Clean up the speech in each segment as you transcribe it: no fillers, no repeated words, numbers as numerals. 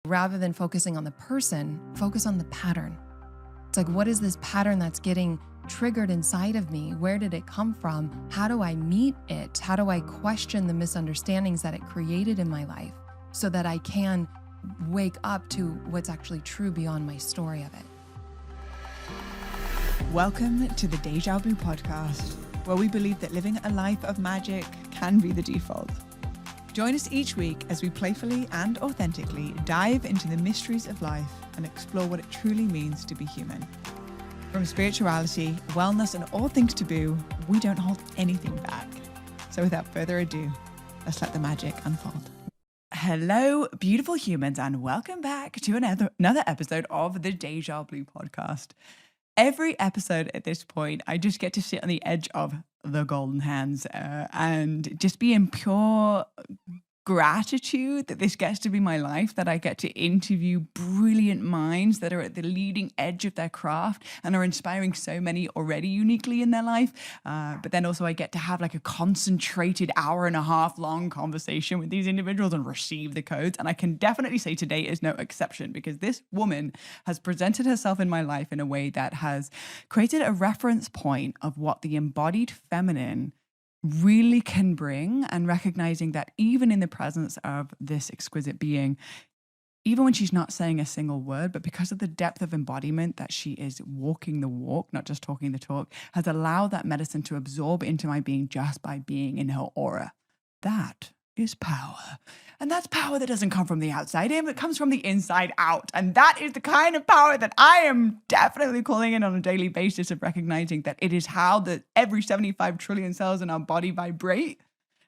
Rather than focusing on the person, focus on the pattern. It's like, what is this pattern that's getting triggered inside of me? Where did it come from? How do I meet it? How do I question the misunderstandings that it created in my life so that I can wake up to what's actually true beyond my story of it? Welcome to the Deja Blu podcast, where we believe that living a life of magic can be the default. Join us each week as we playfully and authentically dive into the mysteries of life and explore what it truly means to be human. From spirituality, wellness, and all things taboo, we don't hold anything back. So without further ado, let's let the magic unfold. Hello, beautiful humans, and welcome back to another episode of the Deja Blu podcast. Every episode at this point, I just get to sit on the edge of the golden hands and just be in pure gratitude that this gets to be my life, that I get to interview brilliant minds that are at the leading edge of their craft and are inspiring so many already uniquely in their life. But then also I get to have like a concentrated hour and a half long conversation with these individuals and receive the codes. And I can definitely say today is no exception, because this woman has presented herself in my life in a way that has created a reference point of what the embodied feminine really can bring, and recognizing that even in the presence of this exquisite being, even when she's not saying a single word, but because of the depth of embodiment that she is walking the walk, not just talking the talk, has allowed that medicine to absorb into my being just by being in her aura. That is power. And that's power that doesn't come from the outside in, it comes from the inside out. And that is the kind of power that I am definitely calling in on a daily basis, of recognizing that it is how every 75 trillion cells in our body vibrate,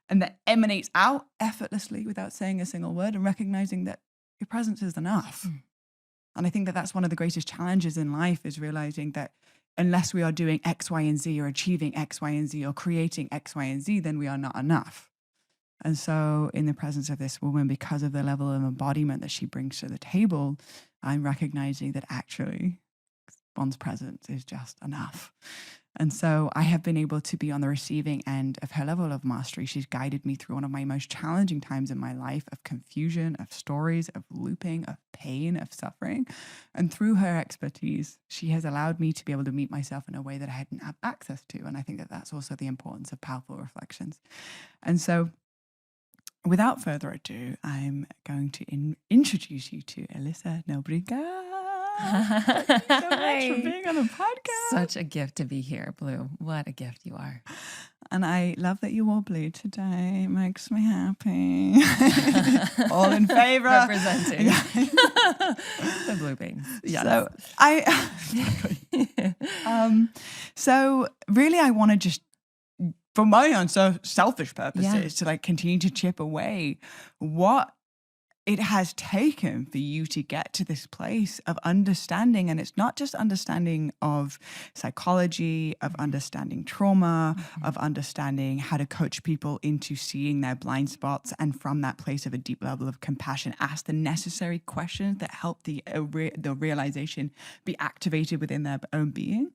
and that emanates out effortlessly without saying a single word, and recognizing that your presence is enough. And I think that that's one of the greatest challenges in life, is realizing that unless we are doing X, Y, and Z, or achieving X, Y, and Z, or creating X, Y, and Z, then we are not enough. And so in the presence of this woman, because of the level of embodiment that she brings to the table, I'm recognizing that actually one's presence is just enough. And so I have been able to be on the receiving end of her level of mastery. She's guided me through one of my most challenging times in my life, of confusion, of stories, of looping, of pain, of suffering. And through her expertise, she has allowed me to be able to meet myself in a way that I hadn't had access to. And I think that that's also the importance of powerful reflections. And so without further ado, I'm going to introduce you to Alyssa Nobrega. Thank you so much for being on the podcast. Such a gift to be here, Blue. What a gift you are. And I love that you wore blue today. It makes me happy. All in favor. Representing the blue beans. Yes. So really I want to just, for my own selfish purposes, to like continue to chip away what it has taken for you to get to this place of understanding. And it's not just understanding of psychology, of understanding trauma, of understanding how to coach people into seeing their blind spots, and from that place of a deep level of compassion, ask the necessary questions that help the realization be activated within their own being.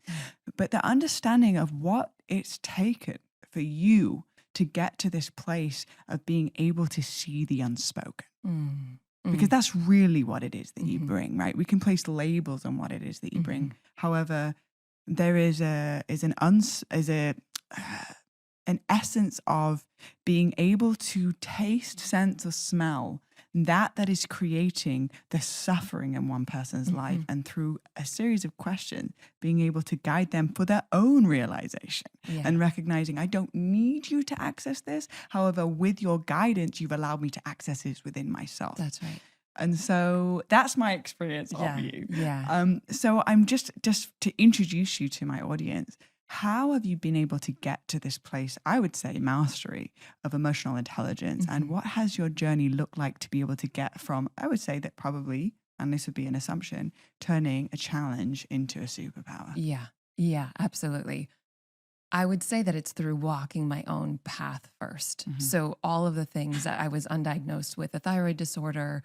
But the understanding of what it's taken for you to get to this place of being able to see the unspoken. Because that's really what it is that you bring, right? We can place labels on what it is that you bring. However, there is an essence of being able to taste, sense, or smell that is creating the suffering in one person's life, and through a series of questions, being able to guide them for their own realization and recognizing, I don't need you to access this. However, with your guidance, you've allowed me to access this within myself. That's right. And so that's my experience of you. Yeah. So I'm just to introduce you to my audience. How have you been able to get to this place, I would say, mastery of emotional intelligence? And what has your journey looked like to be able to get from, I would say that probably, and this would be an assumption, turning a challenge into a superpower? Yeah, absolutely. I would say that it's through walking my own path first. So all of the things that I was undiagnosed with, a thyroid disorder,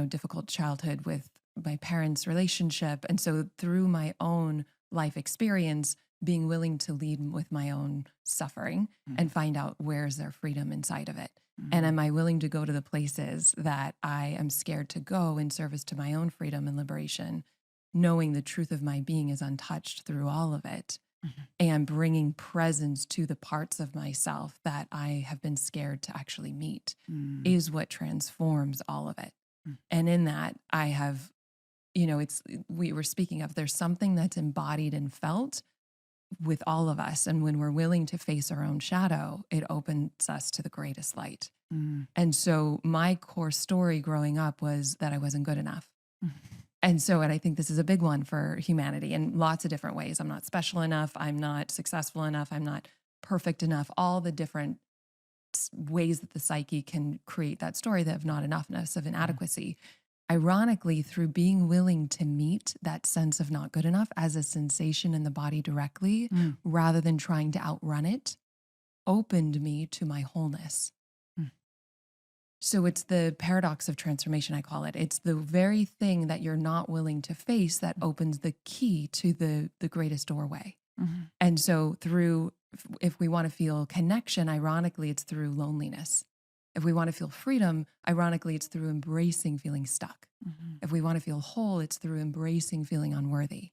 difficult childhood with my parents' relationship. And so through my own life experience, being willing to lead with my own suffering and find out where's there freedom inside of it. And am I willing to go to the places that I am scared to go in service to my own freedom and liberation, knowing the truth of my being is untouched through all of it, and bringing presence to the parts of myself that I have been scared to actually meet is what transforms all of it. And in that, I have, we were speaking of, there's something that's embodied and felt with all of us. And when we're willing to face our own shadow, it opens us to the greatest light. And so my core story growing up was that I wasn't good enough. And I think this is a big one for humanity in lots of different ways. I'm not special enough. I'm not successful enough. I'm not perfect enough. All the different ways that the psyche can create that story of not enoughness, of inadequacy. Ironically, through being willing to meet that sense of not good enough as a sensation in the body directly, rather than trying to outrun it, opened me to my wholeness. So it's the paradox of transformation, I call it. It's the very thing that you're not willing to face that opens the key to the greatest doorway. And so if we want to feel connection, ironically, it's through loneliness. If we want to feel freedom, ironically, it's through embracing feeling stuck. If we want to feel whole, it's through embracing feeling unworthy.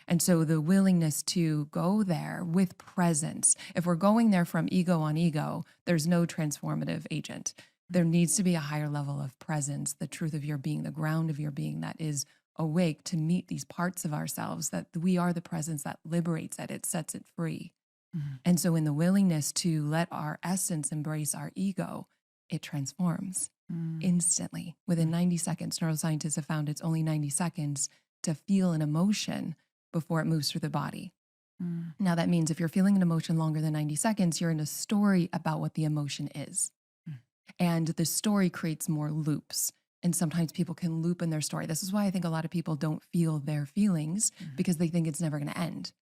And so the willingness to go there with presence, if we're going there from ego on ego, there's no transformative agent. There needs to be a higher level of presence, the truth of your being, the ground of your being that is awake to meet these parts of ourselves, that we are the presence that liberates it sets it free. And so in the willingness to let our essence embrace our ego, it transforms instantly. Within 90 seconds, neuroscientists have found it's only 90 seconds to feel an emotion before it moves through the body. Now that means if you're feeling an emotion longer than 90 seconds, you're in a story about what the emotion is. And the story creates more loops. And sometimes people can loop in their story. This is why I think a lot of people don't feel their feelings because they think it's never going to end.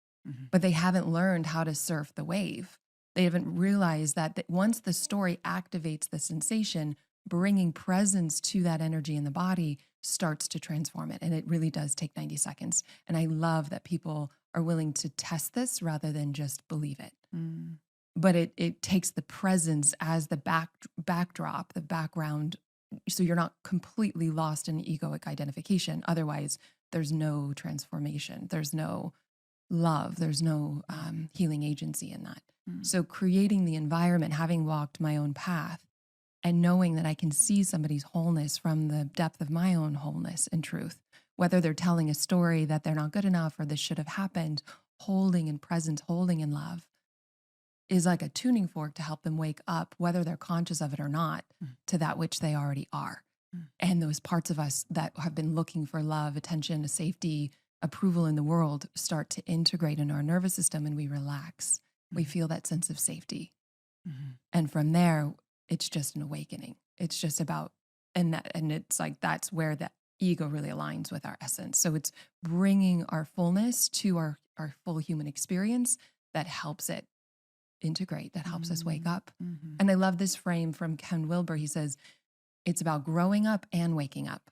But they haven't learned how to surf the wave. They haven't realized that once the story activates the sensation, bringing presence to that energy in the body starts to transform it. And it really does take 90 seconds. And I love that people are willing to test this rather than just believe it. But it takes the presence as the backdrop, the background, so you're not completely lost in egoic identification. Otherwise, there's no transformation. There's no love. There's no healing agency in that. So creating the environment, having walked my own path, and knowing that I can see somebody's wholeness from the depth of my own wholeness and truth, whether they're telling a story that they're not good enough or this should have happened, holding in presence, holding in love, is like a tuning fork to help them wake up, whether they're conscious of it or not, to that which they already are. And those parts of us that have been looking for love, attention, safety, approval in the world start to integrate into our nervous system, and we relax. We feel that sense of safety. And from there, it's just an awakening. It's just about, and it's like, that's where the ego really aligns with our essence. So it's bringing our fullness to our full human experience that helps it integrate, that helps us wake up. And I love this frame from Ken Wilber. He says, it's about growing up and waking up,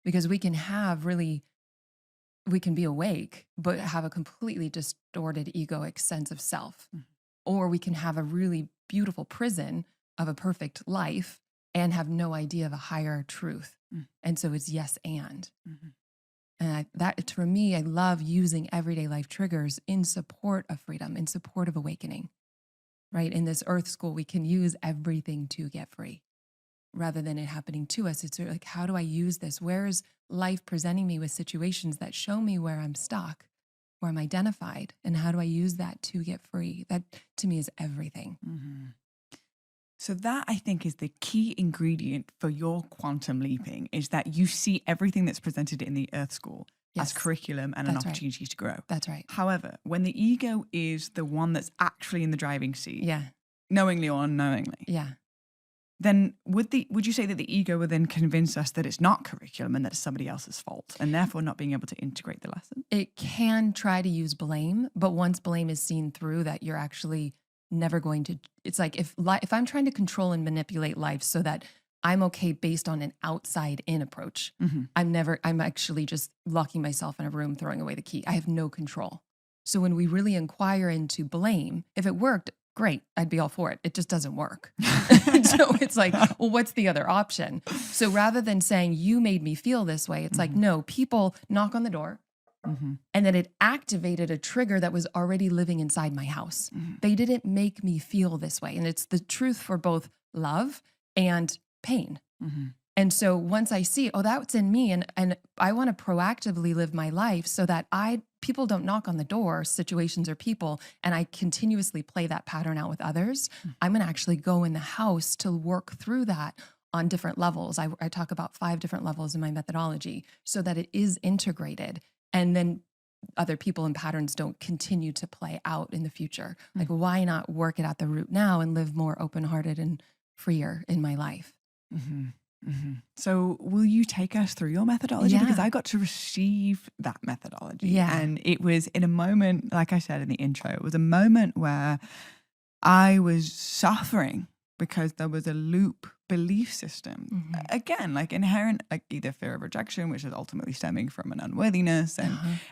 because we can be awake, but have a completely distorted egoic sense of self. Or we can have a really beautiful prison of a perfect life and have no idea of a higher truth. And so it's yes and. And that, for me, I love using everyday life triggers in support of freedom, in support of awakening. Right? In this earth school, we can use everything to get free rather than it happening to us. It's like, how do I use this? Where is life presenting me with situations that show me where I'm stuck, where I'm identified, and how do I use that to get free? That to me is everything. So that, I think, is the key ingredient for your quantum leaping, is that you see everything that's presented in the earth school as curriculum and an opportunity to grow. That's right. However, when the ego is the one that's actually in the driving seat, knowingly or unknowingly, then would you say that the ego would then convince us that it's not curriculum and that it's somebody else's fault, and therefore not being able to integrate the lesson? It can try to use blame, but once blame is seen through, that you're actually never going to, it's like if I'm trying to control and manipulate life so that I'm okay based on an outside in approach, I'm actually just locking myself in a room, throwing away the key. I have no control. So when we really inquire into blame, if it worked, great, I'd be all for it. It just doesn't work. So it's like, well, what's the other option? So rather than saying, you made me feel this way, it's like, no, people knock on the door. And then it activated a trigger that was already living inside my house. They didn't make me feel this way. And it's the truth for both love and pain. And so once I see, oh, that's in me, and I want to proactively live my life so that people don't knock on the door, situations or people, and I continuously play that pattern out with others, I'm going to actually go in the house to work through that on different levels. I talk about 5 different levels in my methodology so that it is integrated. And then other people and patterns don't continue to play out in the future. Like, why not work it at the root now and live more open-hearted and freer in my life? So will you take us through your methodology? Because I got to receive that methodology. And it was in a moment, like I said in the intro, it was a moment where I was suffering because there was a loop belief system. Again, like inherent, like either fear of rejection, which is ultimately stemming from an unworthiness.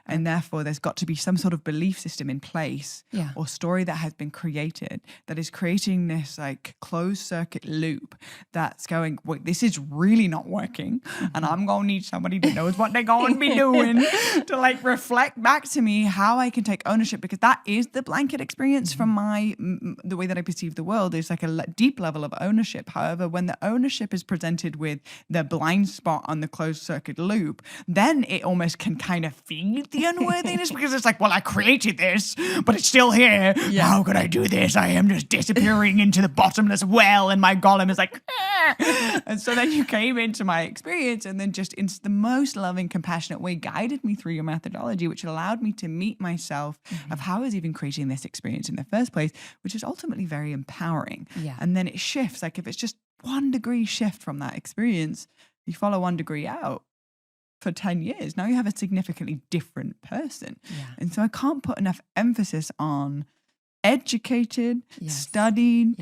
And therefore there's got to be some sort of belief system in place or story that has been created that is creating this like closed circuit loop that's going, wait, this is really not working. And I'm going to need somebody that knows what they're going to be doing to like reflect back to me how I can take ownership, because that is the blanket experience from the way that I perceive the world is like a deep level of ownership. However, when the ownership is presented with the blind spot on the closed circuit loop, then it almost can kind of feed the unworthiness because it's like, well, I created this, but it's still here. How could I do this? I am just disappearing into the bottomless well, and my golem is like, ah. And so then you came into my experience and then just in the most loving, compassionate way guided me through your methodology, which allowed me to meet myself of how I was even creating this experience in the first place, which is ultimately very empowering. And then it shifts. Like if it's just 1 degree shift from that experience, you follow 1 degree out for 10 years. Now you have a significantly different person. And so I can't put enough emphasis on educated, studied,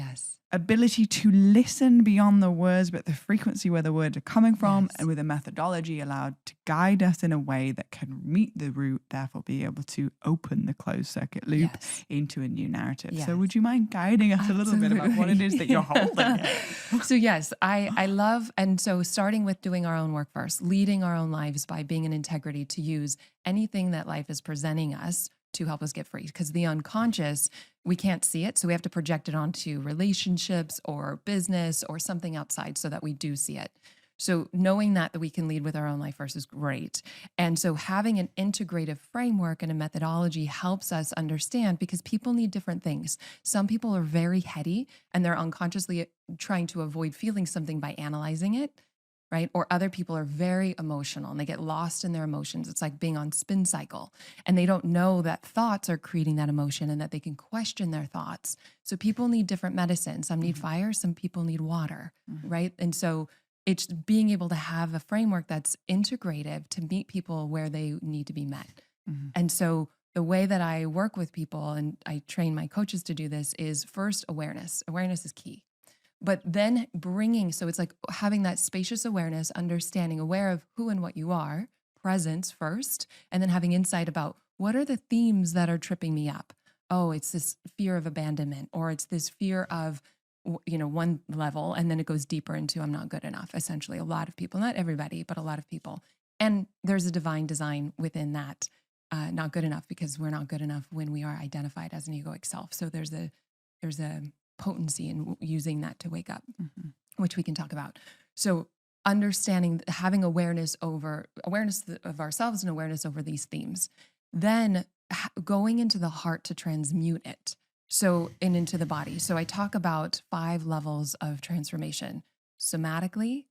ability to listen beyond the words, but the frequency where the words are coming from, and with a methodology allowed to guide us in a way that can meet the root, therefore be able to open the closed circuit loop into a new narrative. So would you mind guiding us a little bit about what it is that you're holding? So yes, I love, and so starting with doing our own work first, leading our own lives by being in integrity to use anything that life is presenting us to help us get free, because the unconscious, we can't see it. So we have to project it onto relationships or business or something outside so that we do see it. So knowing that we can lead with our own life first is great. And so having an integrative framework and a methodology helps us understand, because people need different things. Some people are very heady and they're unconsciously trying to avoid feeling something by analyzing it. Right? Or other people are very emotional and they get lost in their emotions. It's like being on spin cycle, and they don't know that thoughts are creating that emotion and that they can question their thoughts. So people need different medicine. Some need fire, some people need water, right? And so it's being able to have a framework that's integrative to meet people where they need to be met. And so the way that I work with people, and I train my coaches to do this, is first awareness. Awareness is key. But then so it's like having that spacious awareness, understanding, aware of who and what you are, presence first, and then having insight about what are the themes that are tripping me up. Oh, it's this fear of abandonment, or it's this fear of, one level, and then it goes deeper into I'm not good enough. Essentially, a lot of people, not everybody, but a lot of people. And there's a divine design within that, not good enough, because we're not good enough when we are identified as an egoic self. So there's a potency in using that to wake up, which we can talk about. So understanding, having awareness of ourselves and awareness over these themes, then going into the heart to transmute it. So, and into the body. So I talk about 5 levels of transformation: somatically,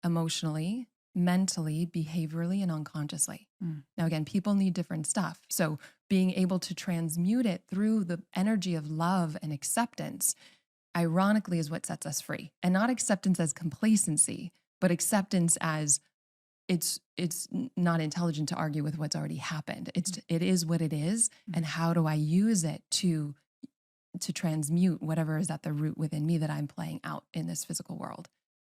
emotionally, mentally, behaviorally, and unconsciously. Now, again, people need different stuff. So being able to transmute it through the energy of love and acceptance, ironically, is what sets us free. And not acceptance as complacency, but acceptance as it's not intelligent to argue with what's already happened. It is what it is. And how do I use it to transmute whatever is at the root within me that I'm playing out in this physical world?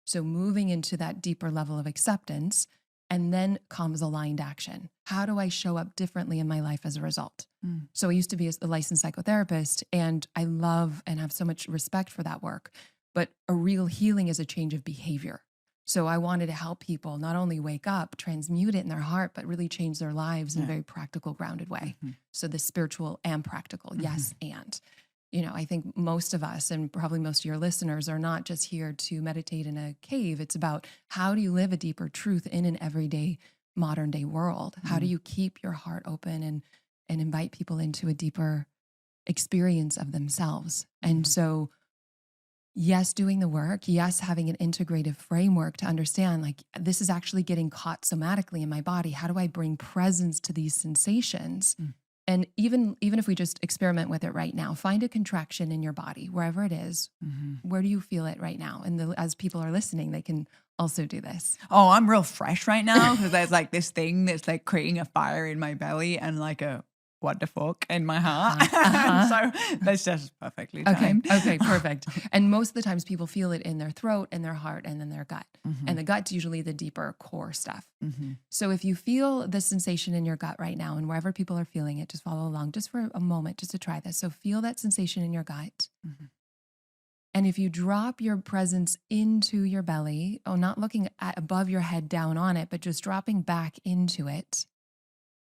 So moving into that deeper level of acceptance, And then comes aligned action. How do I show up differently in my life as a result? So I used to be a licensed psychotherapist, and I love and have so much respect for that work. But a real healing is a change of behavior. So I wanted to help people not only wake up, transmute it in their heart, but really change their lives in a very practical, grounded way. So the spiritual and practical, yes, and. I think most of us, and probably most of your listeners, are not just here to meditate in a cave. It's about how do you live a deeper truth in an everyday, modern day world? How do you keep your heart open and invite people into a deeper experience of themselves? And so, yes, doing the work, yes, having an integrative framework to understand, like, this is actually getting caught somatically in my body. How do I bring presence to these sensations? And even if we just experiment with it right now, find a contraction in your body, wherever it is. Where do you feel it right now? And as people are listening, they can also do this. Oh, I'm real fresh right now because there's like this thing that's like creating a fire in my belly and like a what the fuck in my heart. So that's just perfectly timed. Okay, perfect. And most of the times people feel it in their throat and their heart and then their gut. And the gut's usually the deeper core stuff. So if you feel the sensation in your gut right now, and wherever people are feeling it, just follow along just for a moment, just to try this. So feel that sensation in your gut. And if you drop your presence into your belly, not looking at above your head down on it, but just dropping back into it,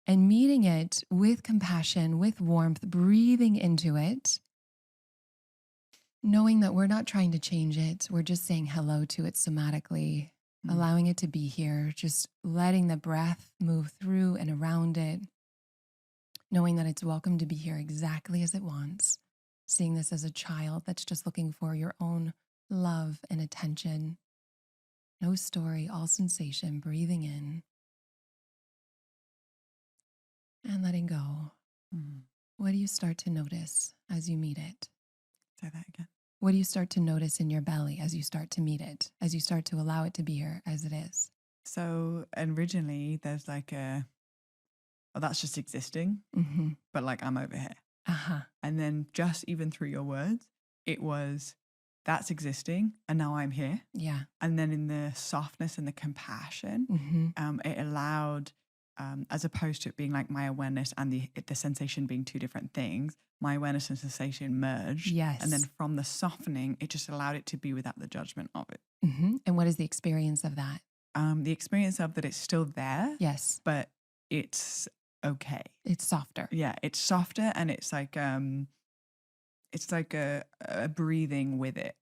and meeting it with compassion, with warmth, breathing into it, knowing that we're not trying to change it. We're just saying hello to it somatically, allowing it to be here, just letting the breath move through and around it, knowing that it's welcome to be here exactly as it wants, seeing this as a child that's just looking for your own love and attention. No story, all sensation, breathing in. And letting go. What do you start to notice as you meet it? Say that again. What do you start to notice in your belly as you start to meet it, as you start to allow it to be here as it is? So originally there's like that's just existing, but like I'm over here. And then just even through your words, it was that's existing and now I'm here. Yeah. And then in the softness and the compassion, it allowed, as opposed to it being like my awareness and the sensation being two different things, my awareness and sensation merged. Yes. And then from the softening, it just allowed it to be without the judgment of it. And what is the experience of that? The experience of that it's still there. Yes. But it's okay. It's softer. Yeah, it's softer, and it's like a breathing with it.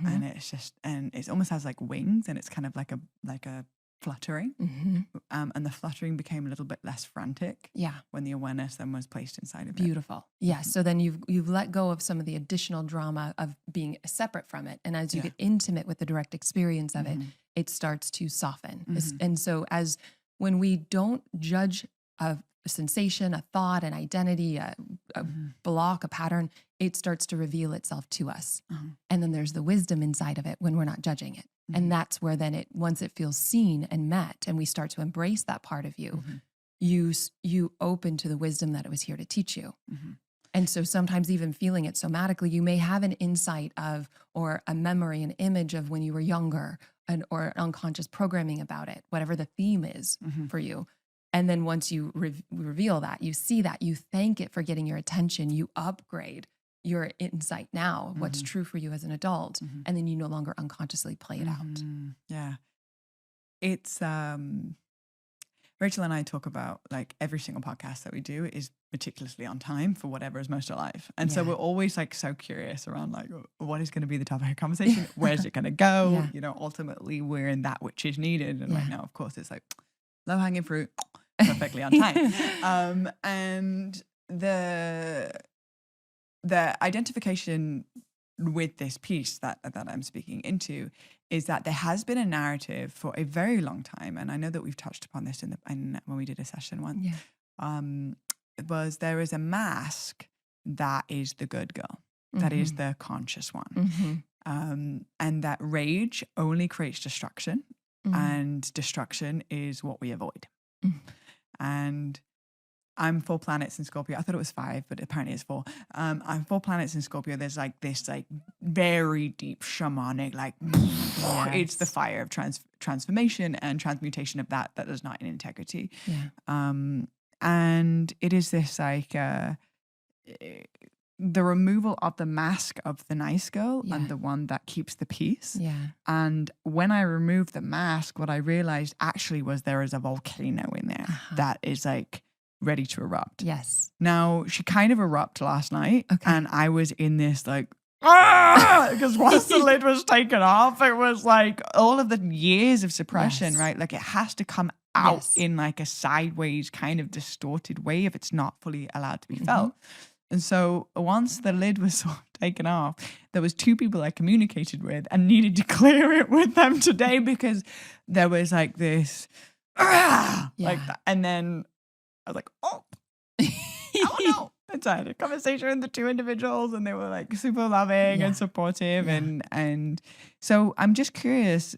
And it's just, and it almost has like wings, and it's kind of like a fluttering. And the fluttering became a little bit less frantic. Yeah. When the awareness then was placed inside of it. Beautiful. Yeah. So then you've let go of some of the additional drama of being separate from it. And as you get intimate with the direct experience of it, it starts to soften. And so when we don't judge a sensation, a thought, an identity, a block, a pattern, it starts to reveal itself to us. And then there's the wisdom inside of it when we're not judging it. And that's where then once it feels seen and met, and we start to embrace that part of you, you open to the wisdom that it was here to teach you. And so sometimes even feeling it somatically, you may have an insight of, or a memory, an image of when you were younger, or unconscious programming about it, whatever the theme is for you. And then once you reveal that, you see that, you thank it for getting your attention, you upgrade your insight now, what's true for you as an adult, and then you no longer unconsciously play it out. Yeah. It's, Rachel and I talk about like every single podcast that we do is meticulously on time for whatever is most alive. And so we're always like so curious around like, what is going to be the topic of conversation? Where's it going to go? You know, ultimately we're in that which is needed. And right now, of course, it's like low hanging fruit, perfectly on time. And the identification with this piece that I'm speaking into is that there has been a narrative for a very long time, and I know that we've touched upon this when we did a session once. Was there is a mask that is the good girl, that is the conscious one, and that rage only creates destruction, and destruction is what we avoid. And I'm 4 planets in Scorpio. I thought it was 5, but apparently it's 4. I'm 4 planets in Scorpio. There's like this like very deep shamanic, like it's the fire of transformation and transmutation of that is not in integrity. Yeah. And it is this like the removal of the mask of the nice girl and the one that keeps the peace. Yeah. And when I removed the mask, what I realized actually was there is a volcano in there that is like ready to erupt. Yes. Now, she kind of erupted last night, Okay. and I was in this like, because once the lid was taken off, it was like all of the years of suppression, right? Like it has to come out in like a sideways kind of distorted way if it's not fully allowed to be felt. And so once the lid was sort of taken off, there was 2 people I communicated with and needed to clear it with them today because there was like this, like that. And then I was like, oh no. And so I had a conversation with the 2 individuals and they were like super loving and supportive. And so I'm just curious,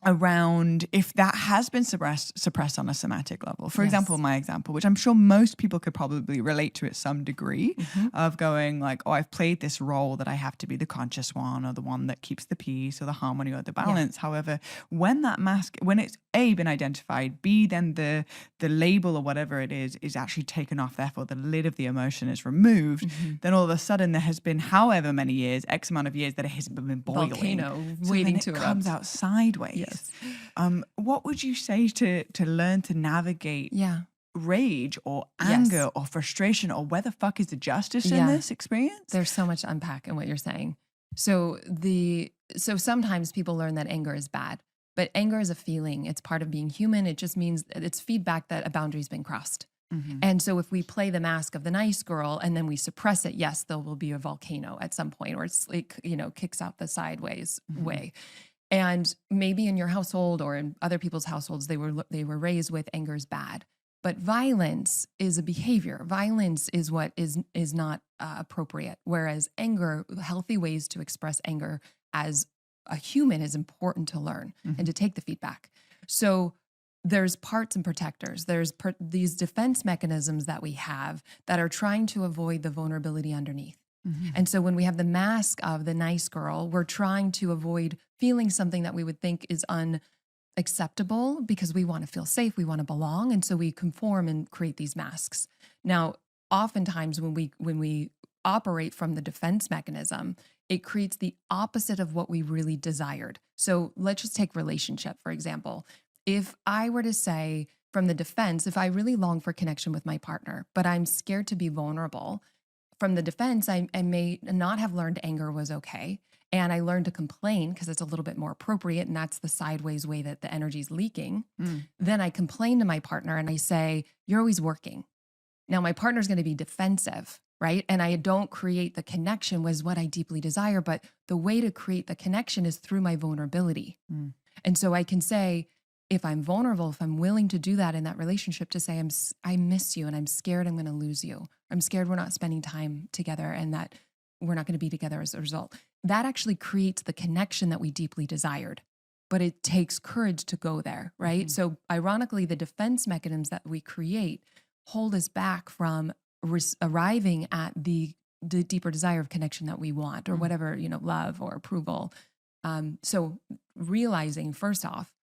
around if that has been suppressed on a somatic level. For example, my example, which I'm sure most people could probably relate to at some degree, of going like, oh, I've played this role that I have to be the conscious one or the one that keeps the peace or the harmony or the balance. However, when that mask, when it's A, been identified, B, then the label or whatever it is actually taken off, therefore the lid of the emotion is removed, then all of a sudden there has been however many years, X amount of years that it has been boiling. Volcano so waiting then to erupt. It comes out sideways. Yes. What would you say to learn to navigate rage or anger or frustration, or where the fuck is the justice in this experience? There's so much to unpack in what you're saying. So sometimes people learn that anger is bad, but anger is a feeling. It's part of being human. It just means it's feedback that a boundary's been crossed. And so if we play the mask of the nice girl and then we suppress it, yes, there will be a volcano at some point, or it's like, kicks out the sideways way. And maybe in your household or in other people's households, they were raised with anger is bad. But violence is a behavior. Violence is what is not appropriate. Whereas anger, healthy ways to express anger as a human is important to learn and to take the feedback. So there's parts and protectors. There's these defense mechanisms that we have that are trying to avoid the vulnerability underneath. And so when we have the mask of the nice girl, we're trying to avoid feeling something that we would think is unacceptable because we want to feel safe, we want to belong, and so we conform and create these masks. Now, oftentimes when we operate from the defense mechanism, it creates the opposite of what we really desired. So let's just take relationship, for example. If I were to say from the defense, if I really long for connection with my partner, but I'm scared to be vulnerable, from the defense, I may not have learned anger was okay. And I learned to complain because it's a little bit more appropriate. And that's the sideways way that the energy is leaking. Then I complain to my partner and I say, you're always working. Now my partner's going to be defensive, right? And I don't create the connection was what I deeply desire. But the way to create the connection is through my vulnerability. And so I can say, if I'm vulnerable, if I'm willing to do that in that relationship, to say, I miss you and I'm scared I'm going to lose you. I'm scared we're not spending time together and that we're not going to be together as a result. That actually creates the connection that we deeply desired. But it takes courage to go there, right? So ironically, the defense mechanisms that we create hold us back from arriving at the deeper desire of connection that we want, or whatever, love or approval. So realizing, first off,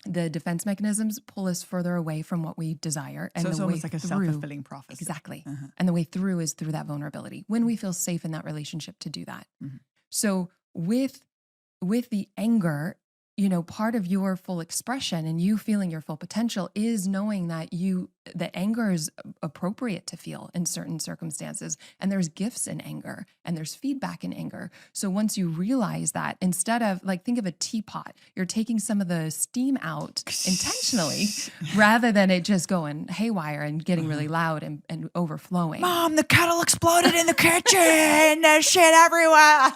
the defense mechanisms pull us further away from what we desire. And so it's the almost way like a through, self-fulfilling prophecy. Exactly. And the way through is through that vulnerability, when we feel safe in that relationship to do that. So with the anger, part of your full expression and you feeling your full potential is knowing that that anger is appropriate to feel in certain circumstances. And there's gifts in anger and there's feedback in anger. So once you realize that, instead of think of a teapot, you're taking some of the steam out intentionally rather than it just going haywire and getting really loud and overflowing. Mom, the kettle exploded in the kitchen. There's shit everywhere.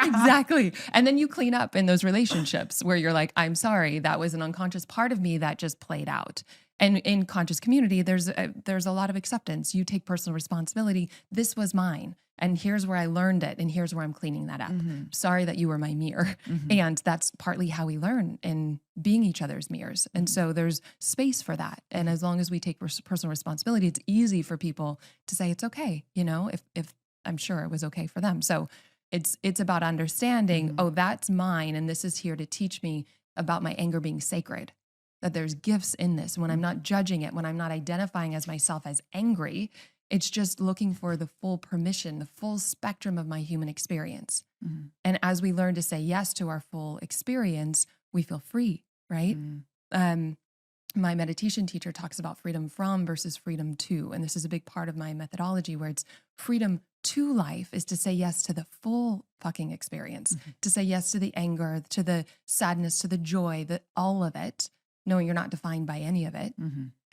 Exactly. And then you clean up in those relationships where you're like, I'm sorry, that was an unconscious part of me that just played out. And in conscious community, there's a lot of acceptance. You take personal responsibility. This was mine. And here's where I learned it. And here's where I'm cleaning that up. Sorry that you were my mirror. And that's partly how we learn in being each other's mirrors. And so there's space for that. And as long as we take personal responsibility, it's easy for people to say, it's okay. You know, if I'm sure it was okay for them. So it's about understanding, oh, that's mine. And this is here to teach me about my anger being sacred, that there's gifts in this. When I'm not judging it, when I'm not identifying as myself as angry, it's just looking for the full permission, the full spectrum of my human experience. And as we learn to say yes to our full experience, we feel free, right? My meditation teacher talks about freedom from versus freedom to. And this is a big part of my methodology, where it's freedom to life is to say yes to the full fucking experience, to say yes to the anger, to the sadness, to the joy, all of it, knowing you're not defined by any of it.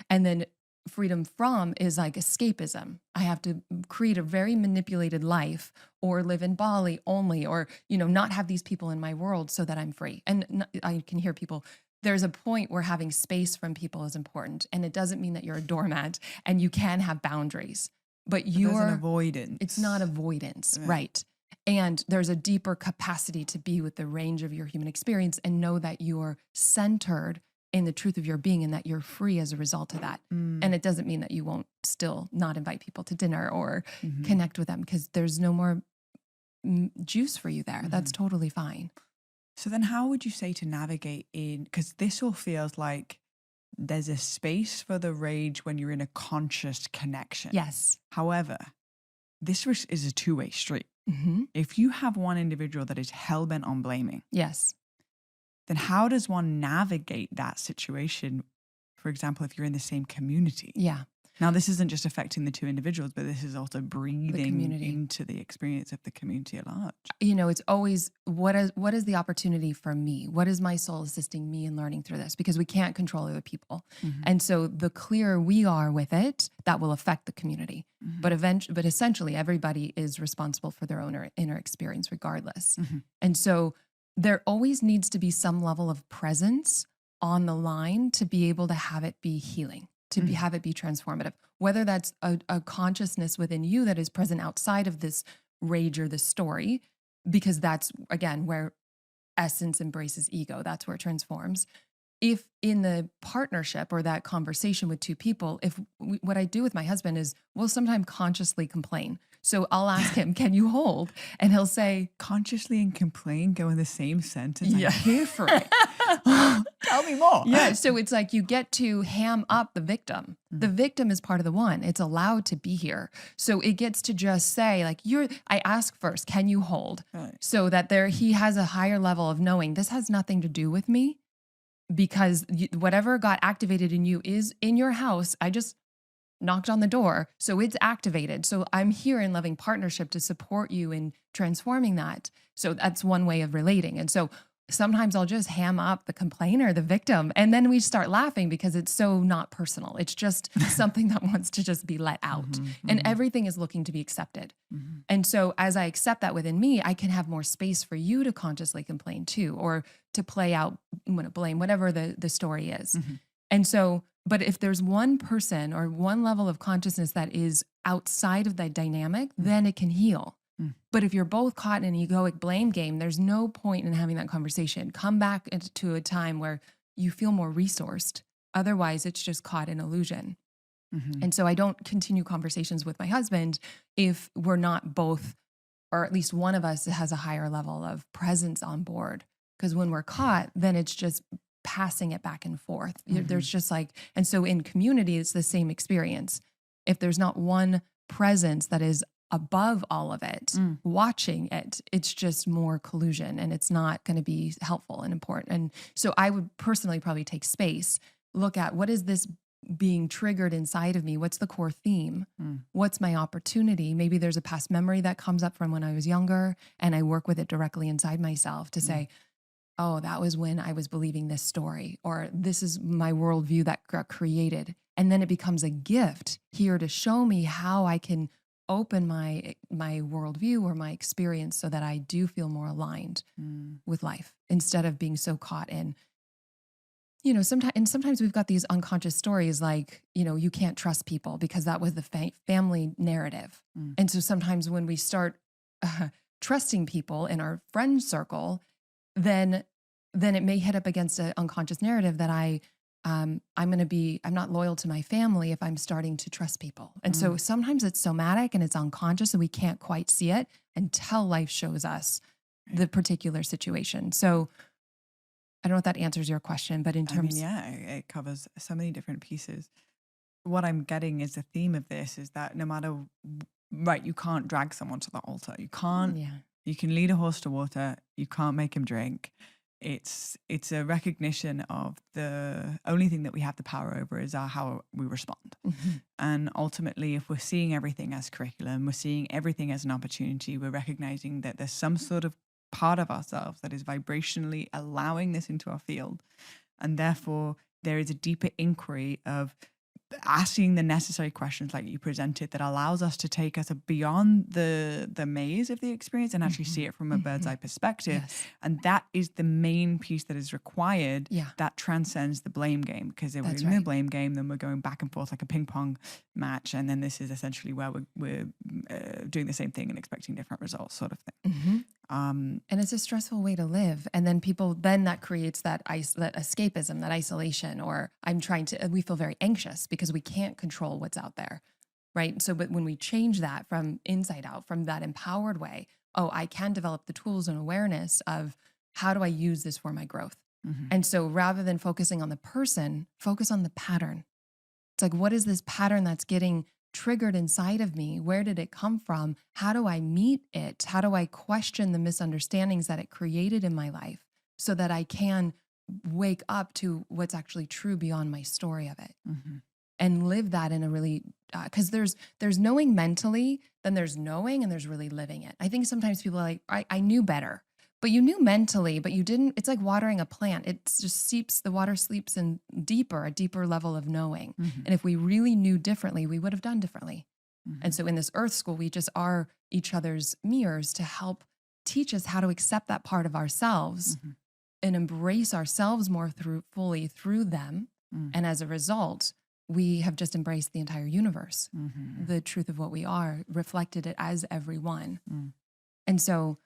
And then freedom from is like escapism. I have to create a very manipulated life or live in Bali only, or, you know, not have these people in my world so that I'm free. And I can hear people, there's a point where having space from people is important. And it doesn't mean that you're a doormat, and you can have boundaries, but you're an avoidance. It's not avoidance. Right. And there's a deeper capacity to be with the range of your human experience and know that you're centered in the truth of your being and that you're free as a result of that. And it doesn't mean that you won't still not invite people to dinner or connect with them, because there's no more juice for you there. That's totally fine. So then how would you say to navigate in, because this all feels like there's a space for the rage when you're in a conscious connection. Yes. However, this is a two-way street. If you have one individual that is hell-bent on blaming, yes, then how does one navigate that situation? For example, if you're in the same community. Yeah. Now, this isn't just affecting the two individuals, but this is also breathing into the experience of the community at large. You know, it's always, what is the opportunity for me? What is my soul assisting me in learning through this? Because we can't control other people. And so the clearer we are with it, that will affect the community. But essentially, everybody is responsible for their own inner experience regardless. And so there always needs to be some level of presence on the line to be able to have it be healing, to have it be transformative, whether that's a consciousness within you that is present outside of this rage or this story, because that's, again, where essence embraces ego. That's where it transforms. If in the partnership or that conversation with two people, what I do with my husband is we'll sometimes consciously complain. So I'll ask him, can you hold? And he'll say, consciously and complain go in the same sentence. Yeah. I'm here for it. Tell me more. Yeah. So it's like you get to ham up the victim. The victim is part of the one. It's allowed to be here. So it gets to just say, like, I ask first, can you hold? Right. So that he has a higher level of knowing this has nothing to do with me, because whatever got activated in you is in your house. I just knocked on the door, so it's activated. So I'm here in loving partnership to support you in transforming that. So that's one way of relating. And so sometimes I'll just ham up the complainer, the victim, and then we start laughing because it's so not personal. It's just something that wants to just be let out. And everything is looking to be accepted. And so as I accept that within me, I can have more space for you to consciously complain too, or to play out, blame, whatever the story is. And so, but if there's one person or one level of consciousness that is outside of the dynamic, then it can heal. But if you're both caught in an egoic blame game, there's no point in having that conversation. Come back to a time where you feel more resourced. Otherwise, it's just caught in illusion. And so I don't continue conversations with my husband if we're not both, or at least one of us has a higher level of presence on board. Because when we're caught, then it's just passing it back and forth. There's just like, and so in community, it's the same experience. If there's not one presence that is above all of it, watching it, it's just more collusion, and it's not going to be helpful and important. And so I would personally probably take space, look at what is this being triggered inside of me? What's the core theme? What's my opportunity? Maybe there's a past memory that comes up from when I was younger, and I work with it directly inside myself to say, oh, that was when I was believing this story, or this is my worldview that got created. And then it becomes a gift here to show me how I can open my worldview or my experience so that I do feel more aligned with life, instead of being so caught in sometimes we've got these unconscious stories like, you can't trust people because that was the family narrative. And so sometimes when we start trusting people in our friend circle, then it may hit up against an unconscious narrative that I'm not loyal to my family if I'm starting to trust people. And so sometimes it's somatic and it's unconscious and we can't quite see it until life shows us the particular situation. So I don't know if that answers your question, but in terms... it covers so many different pieces. What I'm getting is the theme of this is that no matter, right, you can't drag someone to the altar. You can't, you can lead a horse to water. You can't make him drink. It's a recognition of the only thing that we have the power over is how we respond. And ultimately, if we're seeing everything as curriculum, we're seeing everything as an opportunity, we're recognizing that there's some sort of part of ourselves that is vibrationally allowing this into our field. And therefore, there is a deeper inquiry of asking the necessary questions like you presented that allows us to take us beyond the maze of the experience and actually see it from a bird's eye perspective. Yes. And that is the main piece that is required that transcends the blame game, because if we're in the blame game, then we're going back and forth like a ping pong match. And then this is essentially where we're doing the same thing and expecting different results, sort of thing. And it's a stressful way to live. And then that creates that escapism, that isolation, or we feel very anxious because we can't control what's out there, right? So, but when we change that from inside out, from that empowered way, I can develop the tools and awareness of how do I use this for my growth? And so rather than focusing on the person, focus on the pattern. It's like, what is this pattern that's getting triggered inside of me? Where did it come from? How do I meet it? How do I question the misunderstandings that it created in my life so that I can wake up to what's actually true beyond my story of it and live that in a really, because there's knowing mentally, then there's knowing, and there's really living it. I think sometimes people are like, I knew better, but you knew mentally, but you didn't. It's like watering a plant. The water sleeps in a deeper level of knowing. And if we really knew differently, we would have done differently. And so in this earth school, we just are each other's mirrors to help teach us how to accept that part of ourselves and embrace ourselves more fully through them. And as a result, we have just embraced the entire universe, the truth of what we are, reflected it as everyone. And so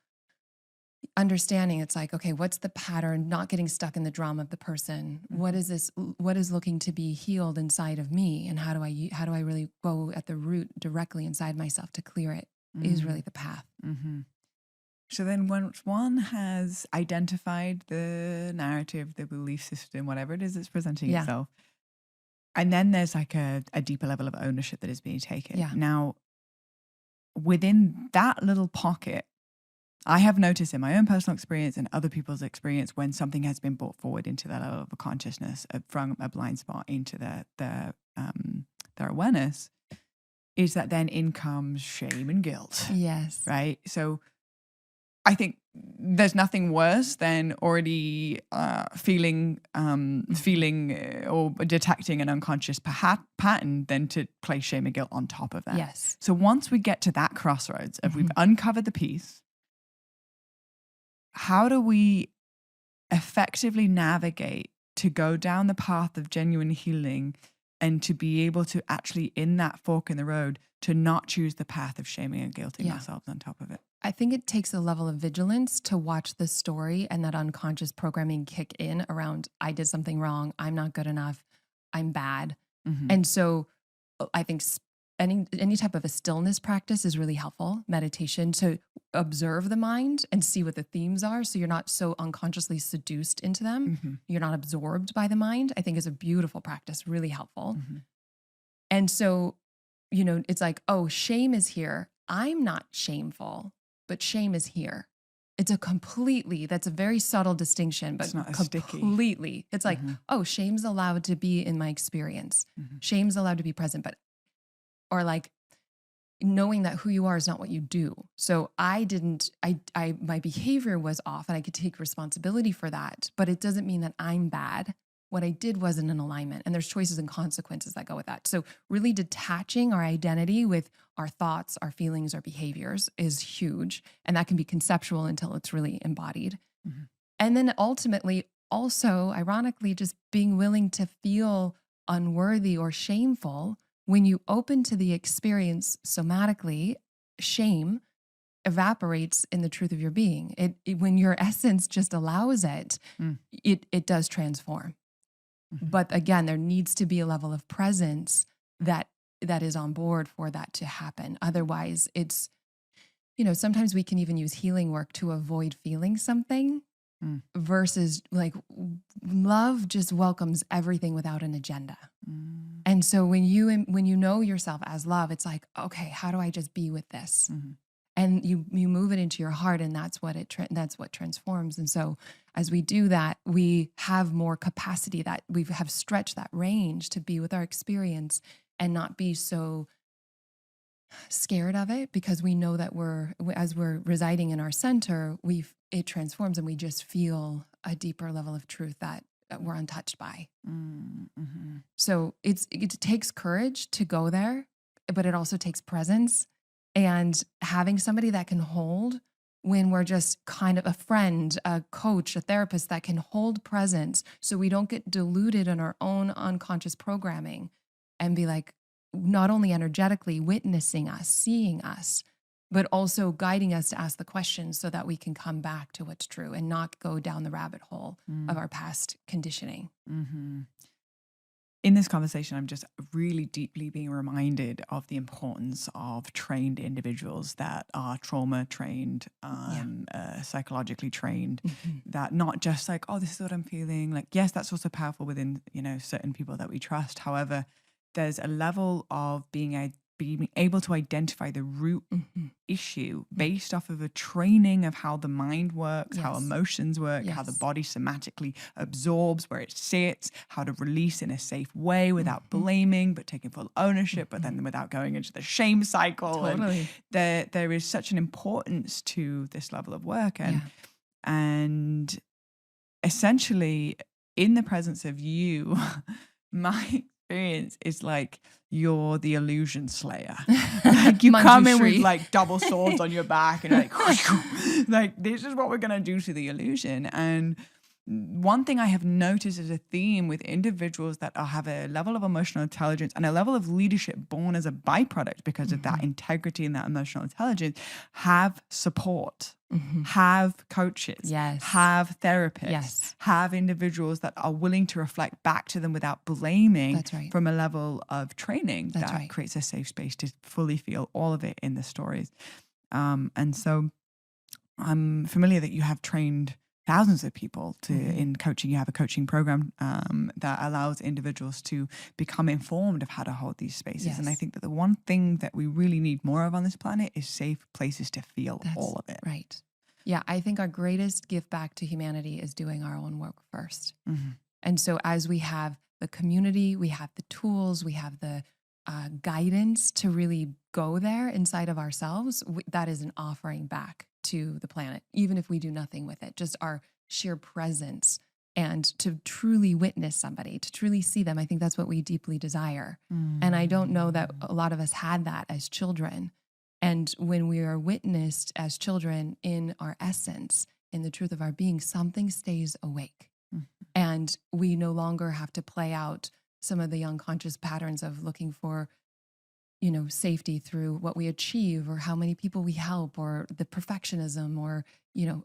understanding, it's like, okay, what's the pattern? Not getting stuck in the drama of the person. What is this? What is looking to be healed inside of me? And how do I really go at the root directly inside myself to clear it? Is really the path. So then once one has identified the narrative, the belief system, whatever it is that's presenting itself, and then there's like a deeper level of ownership that is being taken. Now, within that little pocket, I have noticed in my own personal experience and other people's experience, when something has been brought forward into that level of a consciousness from a blind spot into their awareness, is that then in comes shame and guilt. Yes. Right? So I think there's nothing worse than already feeling or detecting an unconscious pattern than to place shame and guilt on top of that. Yes. So once we get to that crossroads of we've uncovered the piece, how do we effectively navigate to go down the path of genuine healing and to be able to actually, in that fork in the road, to not choose the path of shaming and guilting ourselves on top of it? I think it takes a level of vigilance to watch the story and that unconscious programming kick in around, I did something wrong, I'm not good enough, I'm bad. And so I think any type of a stillness practice is really helpful. Meditation, to observe the mind and see what the themes are, so you're not so unconsciously seduced into them. You're not absorbed by the mind, I think is a beautiful practice, really helpful. And so, it's like, shame is here. I'm not shameful, but shame is here. That's a very subtle distinction, but it's not completely. Sticky. It's like, shame's allowed to be in my experience. Shame's allowed to be present, or like knowing that who you are is not what you do. So my behavior was off and I could take responsibility for that, but it doesn't mean that I'm bad. What I did wasn't in alignment, and there's choices and consequences that go with that. So really detaching our identity with our thoughts, our feelings, our behaviors is huge. And that can be conceptual until it's really embodied. And then ultimately also, ironically, just being willing to feel unworthy or shameful. When you open to the experience somatically, shame evaporates in the truth of your being. When your essence just allows it, it does transform. But again, there needs to be a level of presence that is on board for that to happen. Otherwise, it's, sometimes we can even use healing work to avoid feeling something versus like love just welcomes everything without an agenda. And so when you know yourself as love, it's like, okay, how do I just be with this? And you move it into your heart, and that's what that's what transforms. And so as we do that, we have more capacity, that we have stretched that range to be with our experience and not be so scared of it, because we know that as we're residing in our center, it transforms, and we just feel a deeper level of truth that we're untouched by. So it takes courage to go there, but it also takes presence and having somebody that can hold when we're just kind of a friend, a coach, a therapist that can hold presence, so we don't get diluted in our own unconscious programming and be like, not only energetically witnessing us, seeing us, but also guiding us to ask the questions so that we can come back to what's true and not go down the rabbit hole of our past conditioning. In this conversation, I'm just really deeply being reminded of the importance of trained individuals that are trauma trained, psychologically trained, that not just like, oh, this is what I'm feeling. Like, yes, that's also powerful within, certain people that we trust. However, there's a level of being able to identify the root issue based off of a training of how the mind works, how emotions work, how the body somatically absorbs where it sits, how to release in a safe way without blaming, but taking full ownership, but then without going into the shame cycle. Totally. And there is such an importance to this level of work. And essentially, in the presence of you, my experience is like you're the illusion slayer. Like you come in with like double swords on your back and you're like this is what we're gonna do to the illusion. And one thing I have noticed as a theme with individuals that have a level of emotional intelligence and a level of leadership born as a byproduct because of that integrity and that emotional intelligence, have support, have coaches, have therapists, have individuals that are willing to reflect back to them without blaming from a level of training that creates a safe space to fully feel all of it in the stories. And so I'm familiar that you have trained thousands of people in coaching. You have a coaching program that allows individuals to become informed of how to hold these spaces. And I think that the one thing that we really need more of on this planet is safe places to feel all of it. Right. Yeah, I think our greatest gift back to humanity is doing our own work first. And so as we have the community, we have the tools, we have the guidance to really go there inside of ourselves, that is an offering back to the planet, even if we do nothing with it, just our sheer presence and to truly witness somebody, to truly see them. I think that's what we deeply desire. And I don't know that a lot of us had that as children. And when we are witnessed as children in our essence, in the truth of our being, something stays awake. And we no longer have to play out some of the unconscious patterns of looking for safety through what we achieve or how many people we help or the perfectionism or,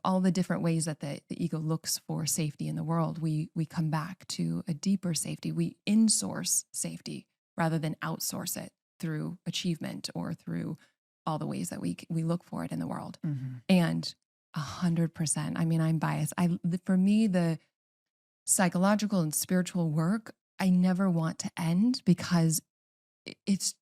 all the different ways that the ego looks for safety in the world. We come back to a deeper safety. We insource safety rather than outsource it through achievement or through all the ways that we look for it in the world. And 100%, I mean, I'm biased. For me, the psychological and spiritual work, I never want to end because it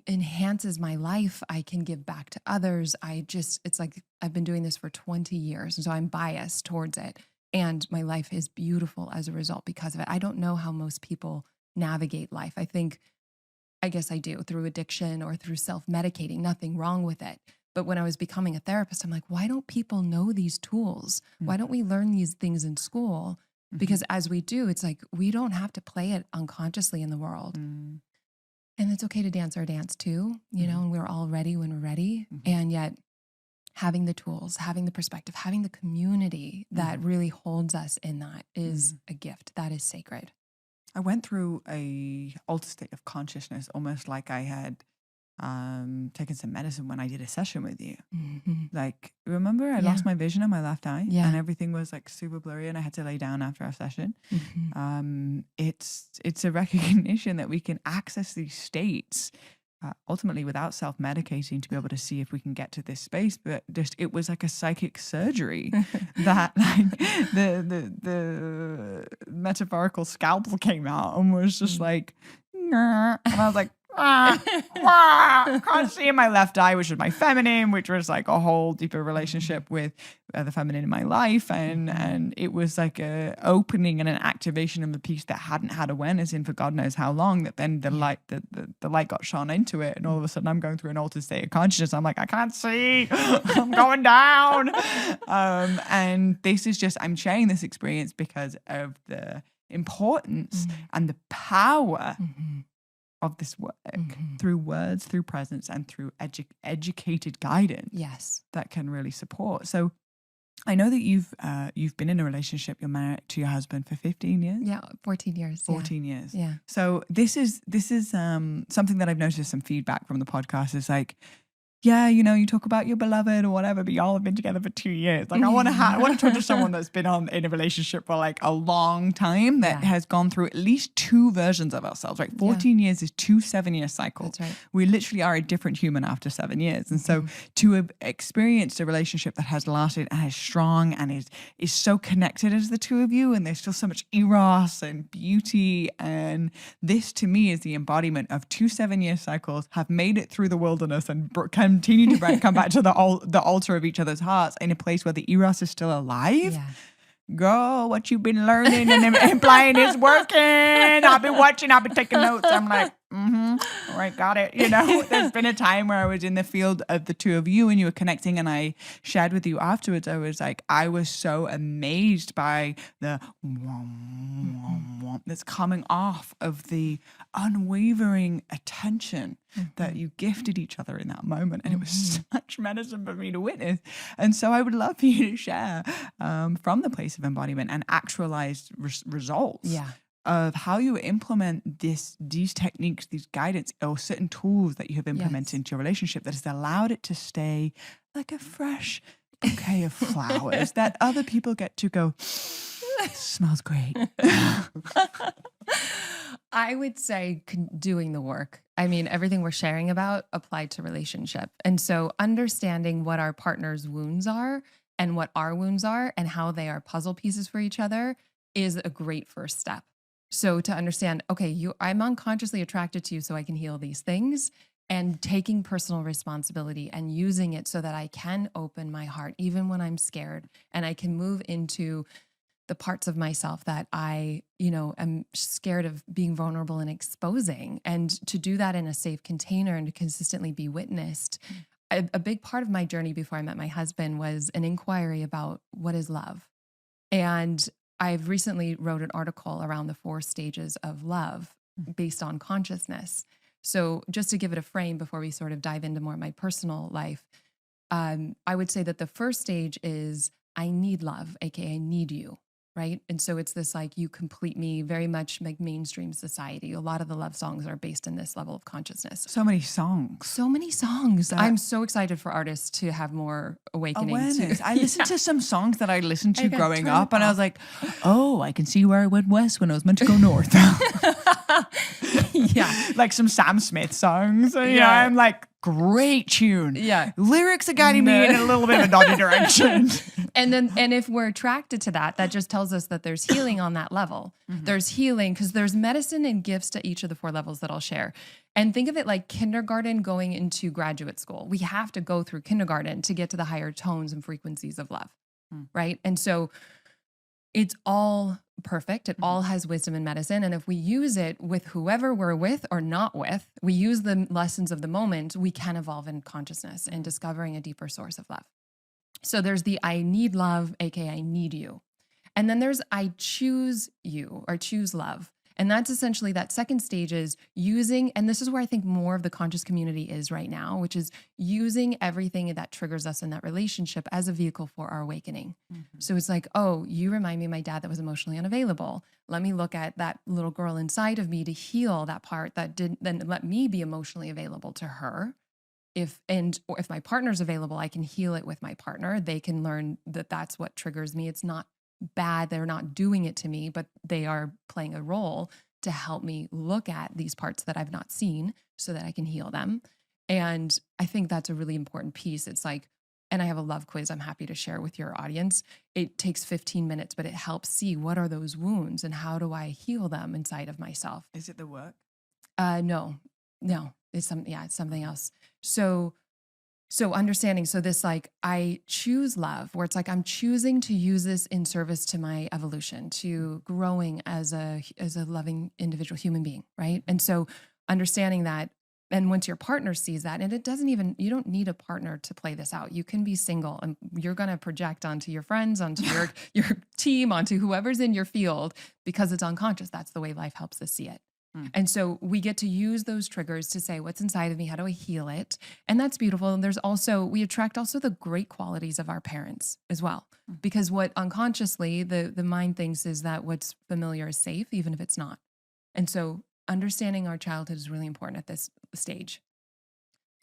enhances my life. I can give back to others. It's like I've been doing this for 20 years. And so I'm biased towards it. And my life is beautiful as a result because of it. I don't know how most people navigate life. I guess I do through addiction or through self-medicating, nothing wrong with it. But when I was becoming a therapist, I'm like, why don't people know these tools? Why don't we learn these things in school? Because as we do, it's like, we don't have to play it unconsciously in the world. And it's okay to dance our dance too, and we're all ready when we're ready. And yet having the tools, having the perspective, having the community that really holds us in that is a gift. That is sacred. I went through a altered state of consciousness, almost like I had taken some medicine when I did a session with you. Like, remember I lost my vision in my left eye and everything was like super blurry and I had to lay down after our session. It's a recognition that we can access these states ultimately without self-medicating to be able to see if we can get to this space, but just it was like a psychic surgery that like the metaphorical scalpel came out and was just like, nah. And I was like, can't see in my left eye, which is my feminine, which was like a whole deeper relationship with the feminine in my life, and it was like a opening and an activation of a piece that hadn't had awareness in for God knows how long. That then the light got shone into it, and all of a sudden I'm going through an altered state of consciousness. I'm like, I can't see, I'm going down, and this is just, I'm sharing this experience because of the importance and the power of this work through words, through presence, and through educated guidance. Yes, that can really support. So I know that you've been in a relationship. You're married to your husband for 15 years. Yeah, 14 years. 14 years. Yeah. So this is something that I've noticed some feedback from the podcast is like, yeah, you know, you talk about your beloved or whatever, but y'all have been together for 2 years. Like, I want to talk to someone that's been in a relationship for like a long time that has gone through at least two versions of ourselves, right? 14 years is 2 7-year cycles. That's right. We literally are a different human after 7 years. And so to have experienced a relationship that has lasted and is strong and is so connected as the two of you, and there's still so much eros and beauty. And this to me is the embodiment of 2 7-year cycles have made it through the wilderness and continue to come back to the altar of each other's hearts in a place where the eros is still alive. Yeah. Girl, what you've been learning and implying is working. I've been watching, I've been taking notes. I'm like, all right, got it. You know, there's been a time where I was in the field of the two of you and you were connecting, and I shared with you afterwards, I was like, I was so amazed by the that's coming off of the unwavering attention that you gifted each other in that moment. And it was such medicine for me to witness. And so I would love for you to share from the place of embodiment and actualized results. Yeah. Of how you implement these techniques, these guidance, or certain tools that you have implemented into your relationship that has allowed it to stay like a fresh bouquet of flowers that other people get to go, smells great. I would say doing the work. I mean, everything we're sharing about applied to relationship. And so understanding what our partner's wounds are and what our wounds are and how they are puzzle pieces for each other is a great first step. So to understand, okay, I'm unconsciously attracted to you so I can heal these things, and taking personal responsibility and using it so that I can open my heart even when I'm scared, and I can move into the parts of myself that I, am scared of being vulnerable and exposing, and to do that in a safe container and to consistently be witnessed. A big part of my journey before I met my husband was an inquiry about what is love. And I've recently wrote an article around the 4 stages of love based on consciousness. So just to give it a frame before we sort of dive into more of my personal life, I would say that the first stage is I need love, aka I need you, right? And so it's this like, you complete me, very much like mainstream society. A lot of the love songs are based in this level of consciousness. So many songs. So many songs. I'm so excited for artists to have more awakening. Awareness. I listened to some songs that I listened to growing up, and I was like, oh, I can see where I went west when I was meant to go north. Yeah. Like some Sam Smith songs. Yeah. I'm like, great tune. Yeah. Lyrics are guiding me in a little bit of a dodgy direction. And if we're attracted to that just tells us that there's healing on that level. There's healing because there's medicine and gifts to each of the 4 levels that I'll share. And think of it like kindergarten going into graduate school. We have to go through kindergarten to get to the higher tones and frequencies of love, right? And so it's all perfect. It all has wisdom and medicine. And if we use it with whoever we're with or not with, we use the lessons of the moment, we can evolve in consciousness and discovering a deeper source of love. So there's the I need love, aka I need you. And then there's I choose you or choose love. And that's essentially that second stage is using, and this is where I think more of the conscious community is right now, which is using everything that triggers us in that relationship as a vehicle for our awakening. So it's like, oh, you remind me of my dad that was emotionally unavailable. Let me look at that little girl inside of me to heal that part that didn't then let me be emotionally available to her. Or if my partner's available, I can heal it with my partner. They can learn that that's what triggers me. It's not bad. They're not doing it to me, but they are playing a role to help me look at these parts that I've not seen so that I can heal them. And I think that's a really important piece. It's like, and I have a love quiz I'm happy to share with your audience. It takes 15 minutes, but it helps see what are those wounds and how do I heal them inside of myself. Is it the work? No, it's something else. So understanding, so this like, I choose love, where it's like, I'm choosing to use this in service to my evolution, to growing as a loving individual human being. Right. And so understanding that, and once your partner sees that, and you don't need a partner to play this out. You can be single and you're going to project onto your friends, onto your team, onto whoever's in your field, because it's unconscious. That's the way life helps us see it. And so we get to use those triggers to say, what's inside of me? How do I heal it? And that's beautiful. And we attract also the great qualities of our parents as well, because what unconsciously the mind thinks is that what's familiar is safe, even if it's not. And so understanding our childhood is really important at this stage.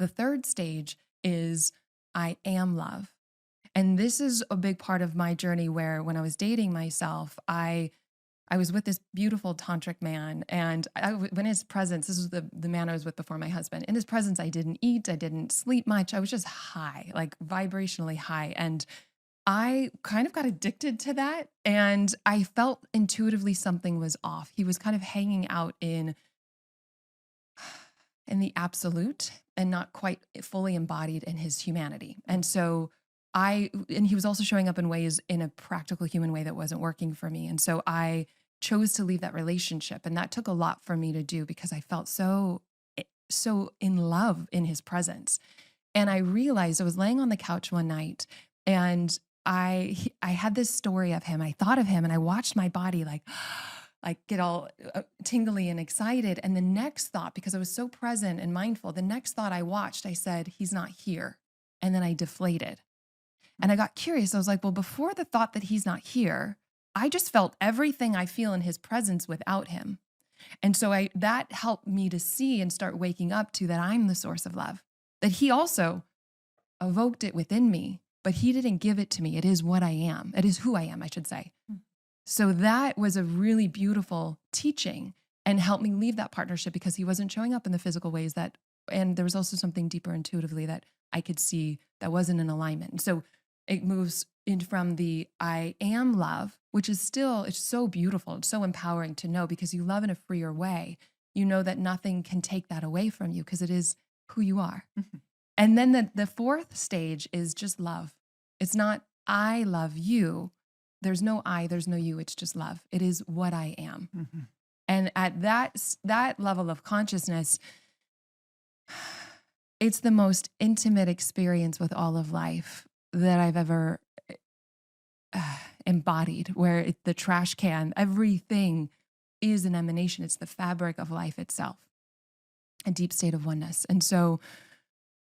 The third stage is I am love. And this is a big part of my journey, where when I was dating myself, I was with this beautiful tantric man, and when his presence, this was the man I was with before my husband. In his presence, I didn't eat, I didn't sleep much. I was just high, like vibrationally high. And I kind of got addicted to that. And I felt intuitively something was off. He was kind of hanging out in the absolute and not quite fully embodied in his humanity. And so and he was also showing up in ways, in a practical human way, that wasn't working for me. And so I chose to leave that relationship. And that took a lot for me to do, because I felt so in love in his presence. And I realized, I was laying on the couch one night, and I had this story of him. I thought of him, and I watched my body like get all tingly and excited. And the next thought, because I was so present and mindful, the next thought I watched, I said, he's not here. And then I deflated. And I got curious. I was like, well, before the thought that he's not here, I just felt everything I feel in his presence without him. And so that helped me to see and start waking up to that I'm the source of love, that he also evoked it within me, but he didn't give it to me. It is what I am. It is who I am, I should say. So that was a really beautiful teaching, and helped me leave that partnership, because he wasn't showing up in the physical ways and there was also something deeper intuitively that I could see that wasn't in alignment. And so it moves in from the I am love, which is still, it's so beautiful. It's so empowering to know, because you love in a freer way. You know that nothing can take that away from you, because it is who you are. And then the fourth stage is just love. It's not I love you. There's no I, there's no you. It's just love. It is what I am. And at that level of consciousness, it's the most intimate experience with all of life that I've ever embodied, where the trash can, everything is an emanation. It's the fabric of life itself, a deep state of oneness. And so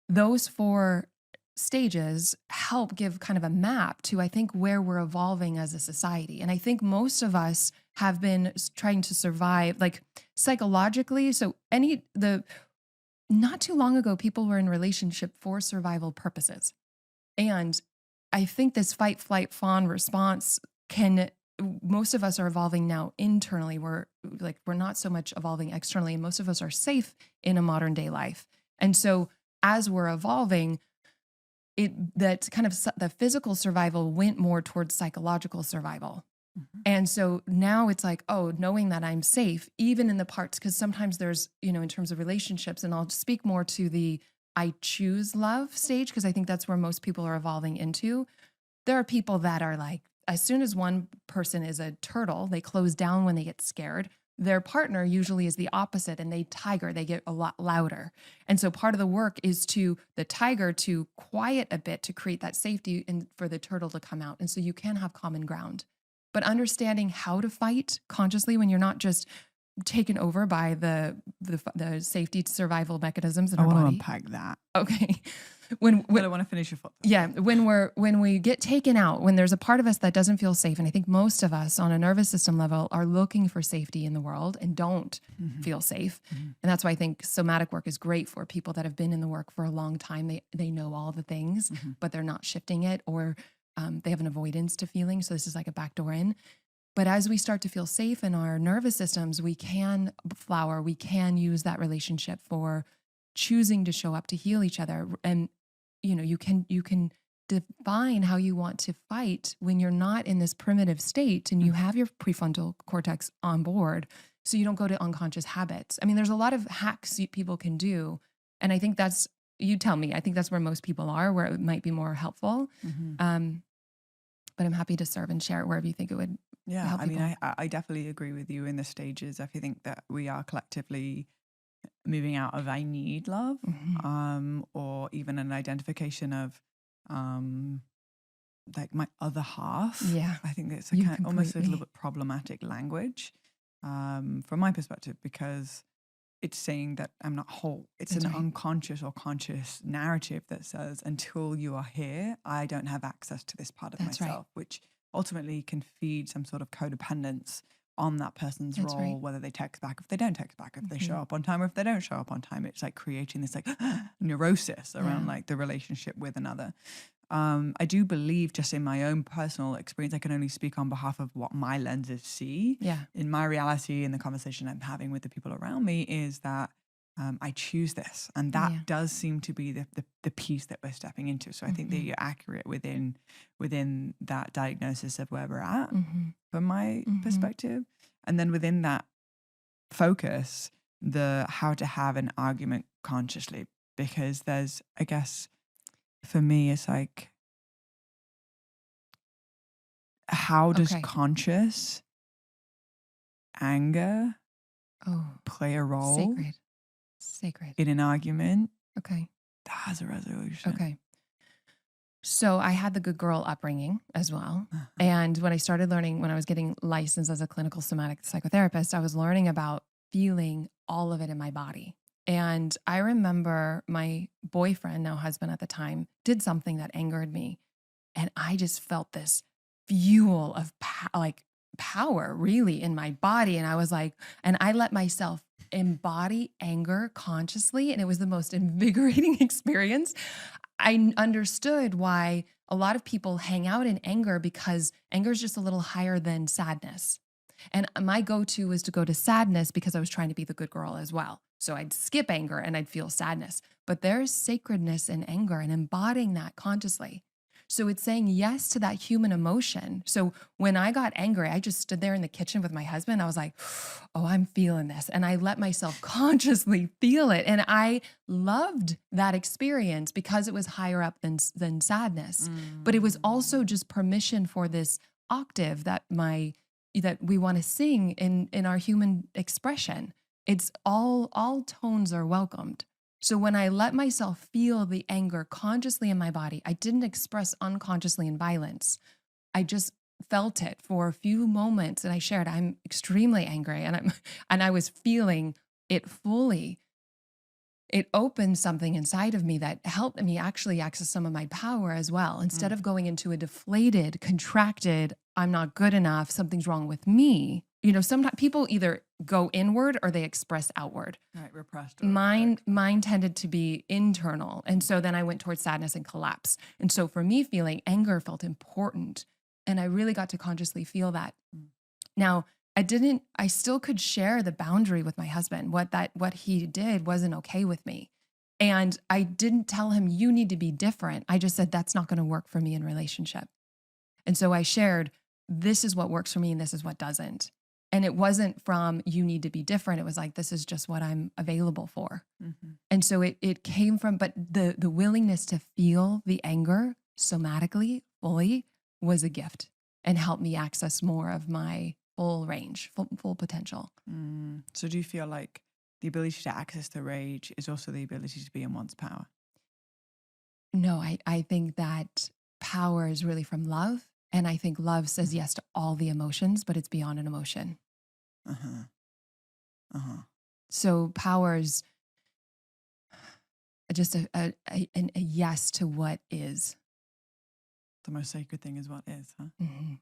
those 4 stages help give kind of a map to, I think, where we're evolving as a society. And I think most of us have been trying to survive, like psychologically. So not too long ago, people were in relationship for survival purposes. And I think this fight, flight, fawn response most of us are evolving now internally. We're not so much evolving externally. And most of us are safe in a modern day life. And so as we're evolving, that kind of the physical survival went more towards psychological survival. And so now it's like, oh, knowing that I'm safe, even in the parts, because sometimes there's, in terms of relationships, and I'll speak more to the I choose love stage, because I think that's where most people are evolving into. There are people that are like, as soon as one person is a turtle, they close down when they get scared. Their partner usually is the opposite, and they get a lot louder. And so part of the work is the tiger to quiet a bit, to create that safety and for the turtle to come out. And so you can have common ground. But understanding how to fight consciously, when you're not just taken over by the safety survival mechanisms in I our want to body. unpack that. Okay. I want to finish your thought. Yeah, when we get taken out, when there's a part of us that doesn't feel safe, and I think most of us on a nervous system level are looking for safety in the world and don't feel safe. And that's why I think somatic work is great for people that have been in the work for a long time. They know all the things, but they're not shifting it, or they have an avoidance to feeling. So this is like a backdoor in. But as we start to feel safe in our nervous systems, we can flower, we can use that relationship for choosing to show up to heal each other. And you can define how you want to fight when you're not in this primitive state and you have your prefrontal cortex on board, so you don't go to unconscious habits. I mean, there's a lot of hacks people can do. And I think you tell me, I think that's where most people are, where it might be more helpful. But I'm happy to serve and share it wherever you think it would help people. I mean, I definitely agree with you in the stages. I think that we are collectively moving out of I need love, or even an identification of like my other half. Yeah. I think it's almost a little bit problematic language from my perspective, because it's saying that I'm not whole. It's an unconscious or conscious narrative that says, until you are here, I don't have access to this part of myself, which ultimately can feed some sort of codependence on that person's role, whether they text back, if they don't text back, if they show up on time, or if they don't show up on time. It's like creating this like neurosis around like the relationship with another. I do believe, just in my own personal experience, I can only speak on behalf of what my lenses see. Yeah. In my reality, in the conversation I'm having with the people around me, is that I choose this, and that does seem to be the piece that we're stepping into. So I think that you're accurate within that diagnosis of where we're at, from my perspective, and then within that focus, the how to have an argument consciously, because there's, I guess, for me, it's like, how does conscious anger play a role sacred in an argument that has a resolution? So I had the good girl upbringing as well. And when I started learning, when I was getting licensed as a clinical somatic psychotherapist, I was learning about feeling all of it in my body. And I remember my boyfriend, now husband at the time, did something that angered me. And I just felt this fuel of power really in my body. And I was like, and I let myself embody anger consciously. And it was the most invigorating experience. I understood why a lot of people hang out in anger, because anger is just a little higher than sadness. And my go-to was to go to sadness because I was trying to be the good girl as well. So I'd skip anger and I'd feel sadness. But there's sacredness in anger and embodying that consciously. So it's saying yes to that human emotion. So when I got angry, I just stood there in the kitchen with my husband. I was like, oh, I'm feeling this. And I let myself consciously feel it. And I loved that experience because it was higher up than sadness. But it was also just permission for this octave that we want to sing in our human expression. It's all tones are welcomed. So when I let myself feel the anger consciously in my body, I didn't express unconsciously in violence. I just felt it for a few moments, and I shared, I'm extremely angry, and I was feeling it fully. It opened something inside of me that helped me actually access some of my power as well. Instead of going into a deflated, contracted, I'm not good enough, something's wrong with me. Sometimes people either go inward or they express outward. Right, repressed. Mine tended to be internal. And so then I went towards sadness and collapse. And so for me, feeling anger felt important. And I really got to consciously feel that. Now, I still could share the boundary with my husband. What he did wasn't okay with me. And I didn't tell him, you need to be different. I just said, that's not going to work for me in relationship. And so I shared, this is what works for me and this is what doesn't. And it wasn't from, you need to be different. It was like, this is just what I'm available for. And so it came from, but the willingness to feel the anger somatically, fully, was a gift and helped me access more of my full range, full potential. So do you feel like the ability to access the rage is also the ability to be in one's power? No, I think that power is really from love. And I think love says yes to all the emotions, but it's beyond an emotion. So power is just a yes to what is. The most sacred thing is what is, huh? Mm-hmm.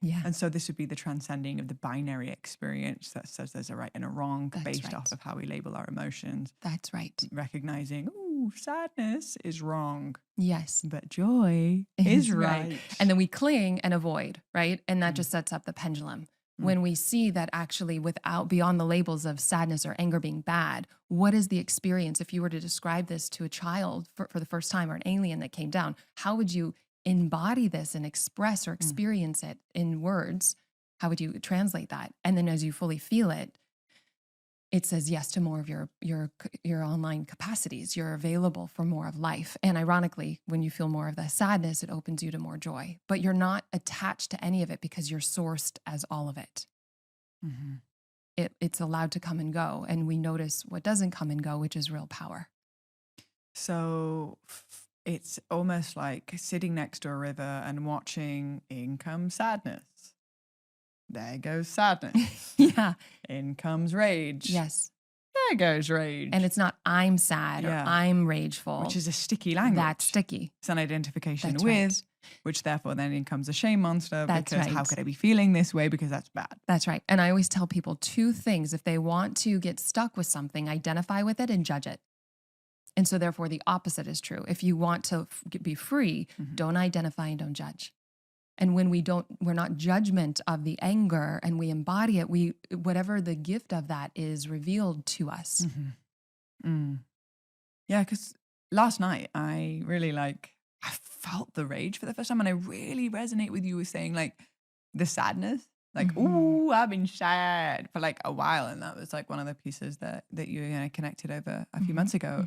Yeah. And so this would be the transcending of the binary experience that says there's a right and a wrong based off of how we label our emotions. That's right. Recognizing, ooh, sadness is wrong. Yes. But joy is right. And then we cling and avoid, right? And that just sets up the pendulum. When we see that actually beyond the labels of sadness or anger being bad, what is the experience? If you were to describe this to a child for the first time, or an alien that came down, how would you embody this and express or experience it in words? How would you translate that? And then as you fully feel it, it says yes to more of your online capacities. You're available for more of life. And ironically, when you feel more of the sadness, it opens you to more joy. But you're not attached to any of it because you're sourced as all of it. Mm-hmm. It's allowed to come and go. And we notice what doesn't come and go, which is real power. So it's almost like sitting next to a river and watching in comes sadness. There goes sadness. Yeah. In comes rage. Yes. There goes rage. And it's not I'm sad or I'm rageful. Which is a sticky language. That's sticky. It's an identification That's with, right. Which therefore then in comes a shame monster. That's because right. How could I be feeling this way? Because that's bad. That's right. And I always tell people two things. If they want to get stuck with something, identify with it and judge it. And so therefore the opposite is true. If you want to be free, don't identify and don't judge. And when we're not judgment of the anger and we embody it, whatever the gift of that is revealed to us. Yeah, because last night I really I felt the rage for the first time, and I really resonate with you with saying the sadness. Ooh, I've been sad for a while. And that was one of the pieces that you and I connected over a few months ago.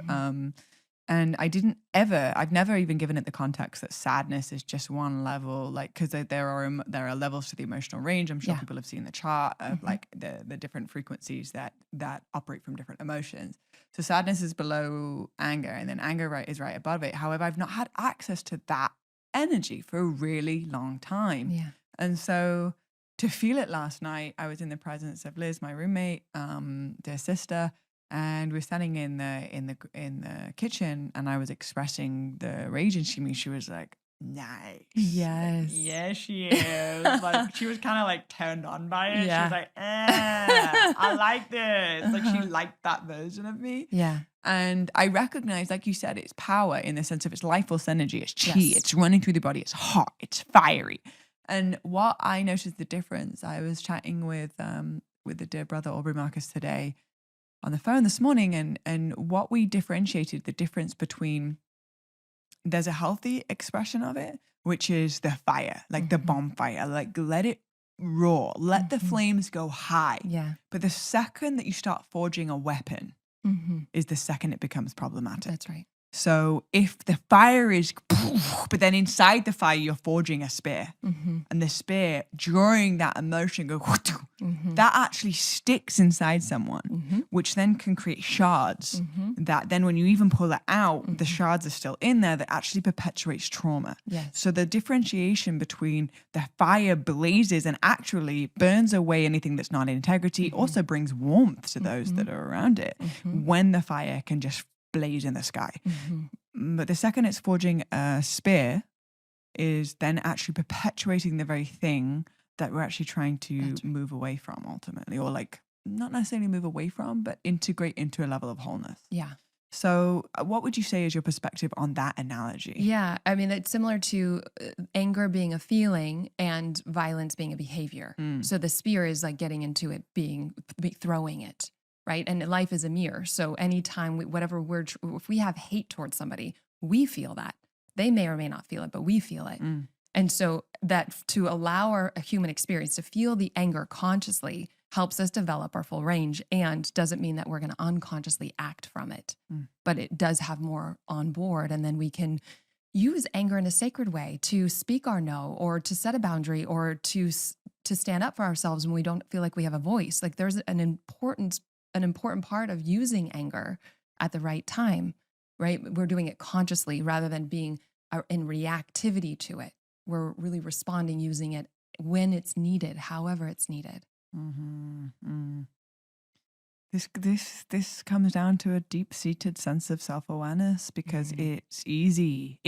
And I've never even given it the context that sadness is just one level, because there are levels to the emotional range. I'm sure people have seen the chart of the different frequencies that operate from different emotions. So sadness is below anger, and then anger is right above it. However, I've not had access to that energy for a really long time. Yeah. And so to feel it last night, I was in the presence of Liz, my roommate, dear sister. And we're standing in the kitchen, and I was expressing the rage, and she was like, "Nice, yes, yeah, she is." She was kind of turned on by it. Yeah. She was like, "I like this." She liked that version of me. Yeah. And I recognize, like you said, it's power in the sense of it's life force energy. It's chi. Yes. It's running through the body. It's hot. It's fiery. And what I noticed the difference. I was chatting with the dear brother Aubrey Marcus today on the phone this morning, and what we differentiated, the difference between, there's a healthy expression of it, which is the fire, the bonfire, let it roar, let the flames go high. Yeah. But the second that you start forging a weapon is the second it becomes problematic. That's right. So if the fire is, but then inside the fire, you're forging a spear, and the spear, during that emotion, that actually sticks inside someone, which then can create shards that then when you even pull it out, the shards are still in there, that actually perpetuates trauma. Yes. So the differentiation between the fire blazes and actually burns away anything that's not in integrity, also brings warmth to those that are around it, when the fire can just blaze in the sky. But the second it's forging a spear is then actually perpetuating the very thing that we're actually trying to move away from ultimately, or not necessarily move away from, but integrate into a level of wholeness. Yeah. So what would you say is your perspective on that analogy? Yeah. I mean, it's similar to anger being a feeling and violence being a behavior. So the spear is getting into it, throwing it. Right. And life is a mirror. So anytime if we have hate towards somebody, we feel that. They may or may not feel it, but we feel it. And so that to allow a human experience to feel the anger consciously helps us develop our full range, and doesn't mean that we're going to unconsciously act from it, but it does have more on board. And then we can use anger in a sacred way to speak our no, or to set a boundary, or to stand up for ourselves when we don't feel like we have a voice. There's an important part of using anger at the right time, right? We're doing it consciously rather than being in reactivity to it. We're really responding, using it when it's needed, however it's needed. This comes down to a deep-seated sense of self-awareness, because it's easy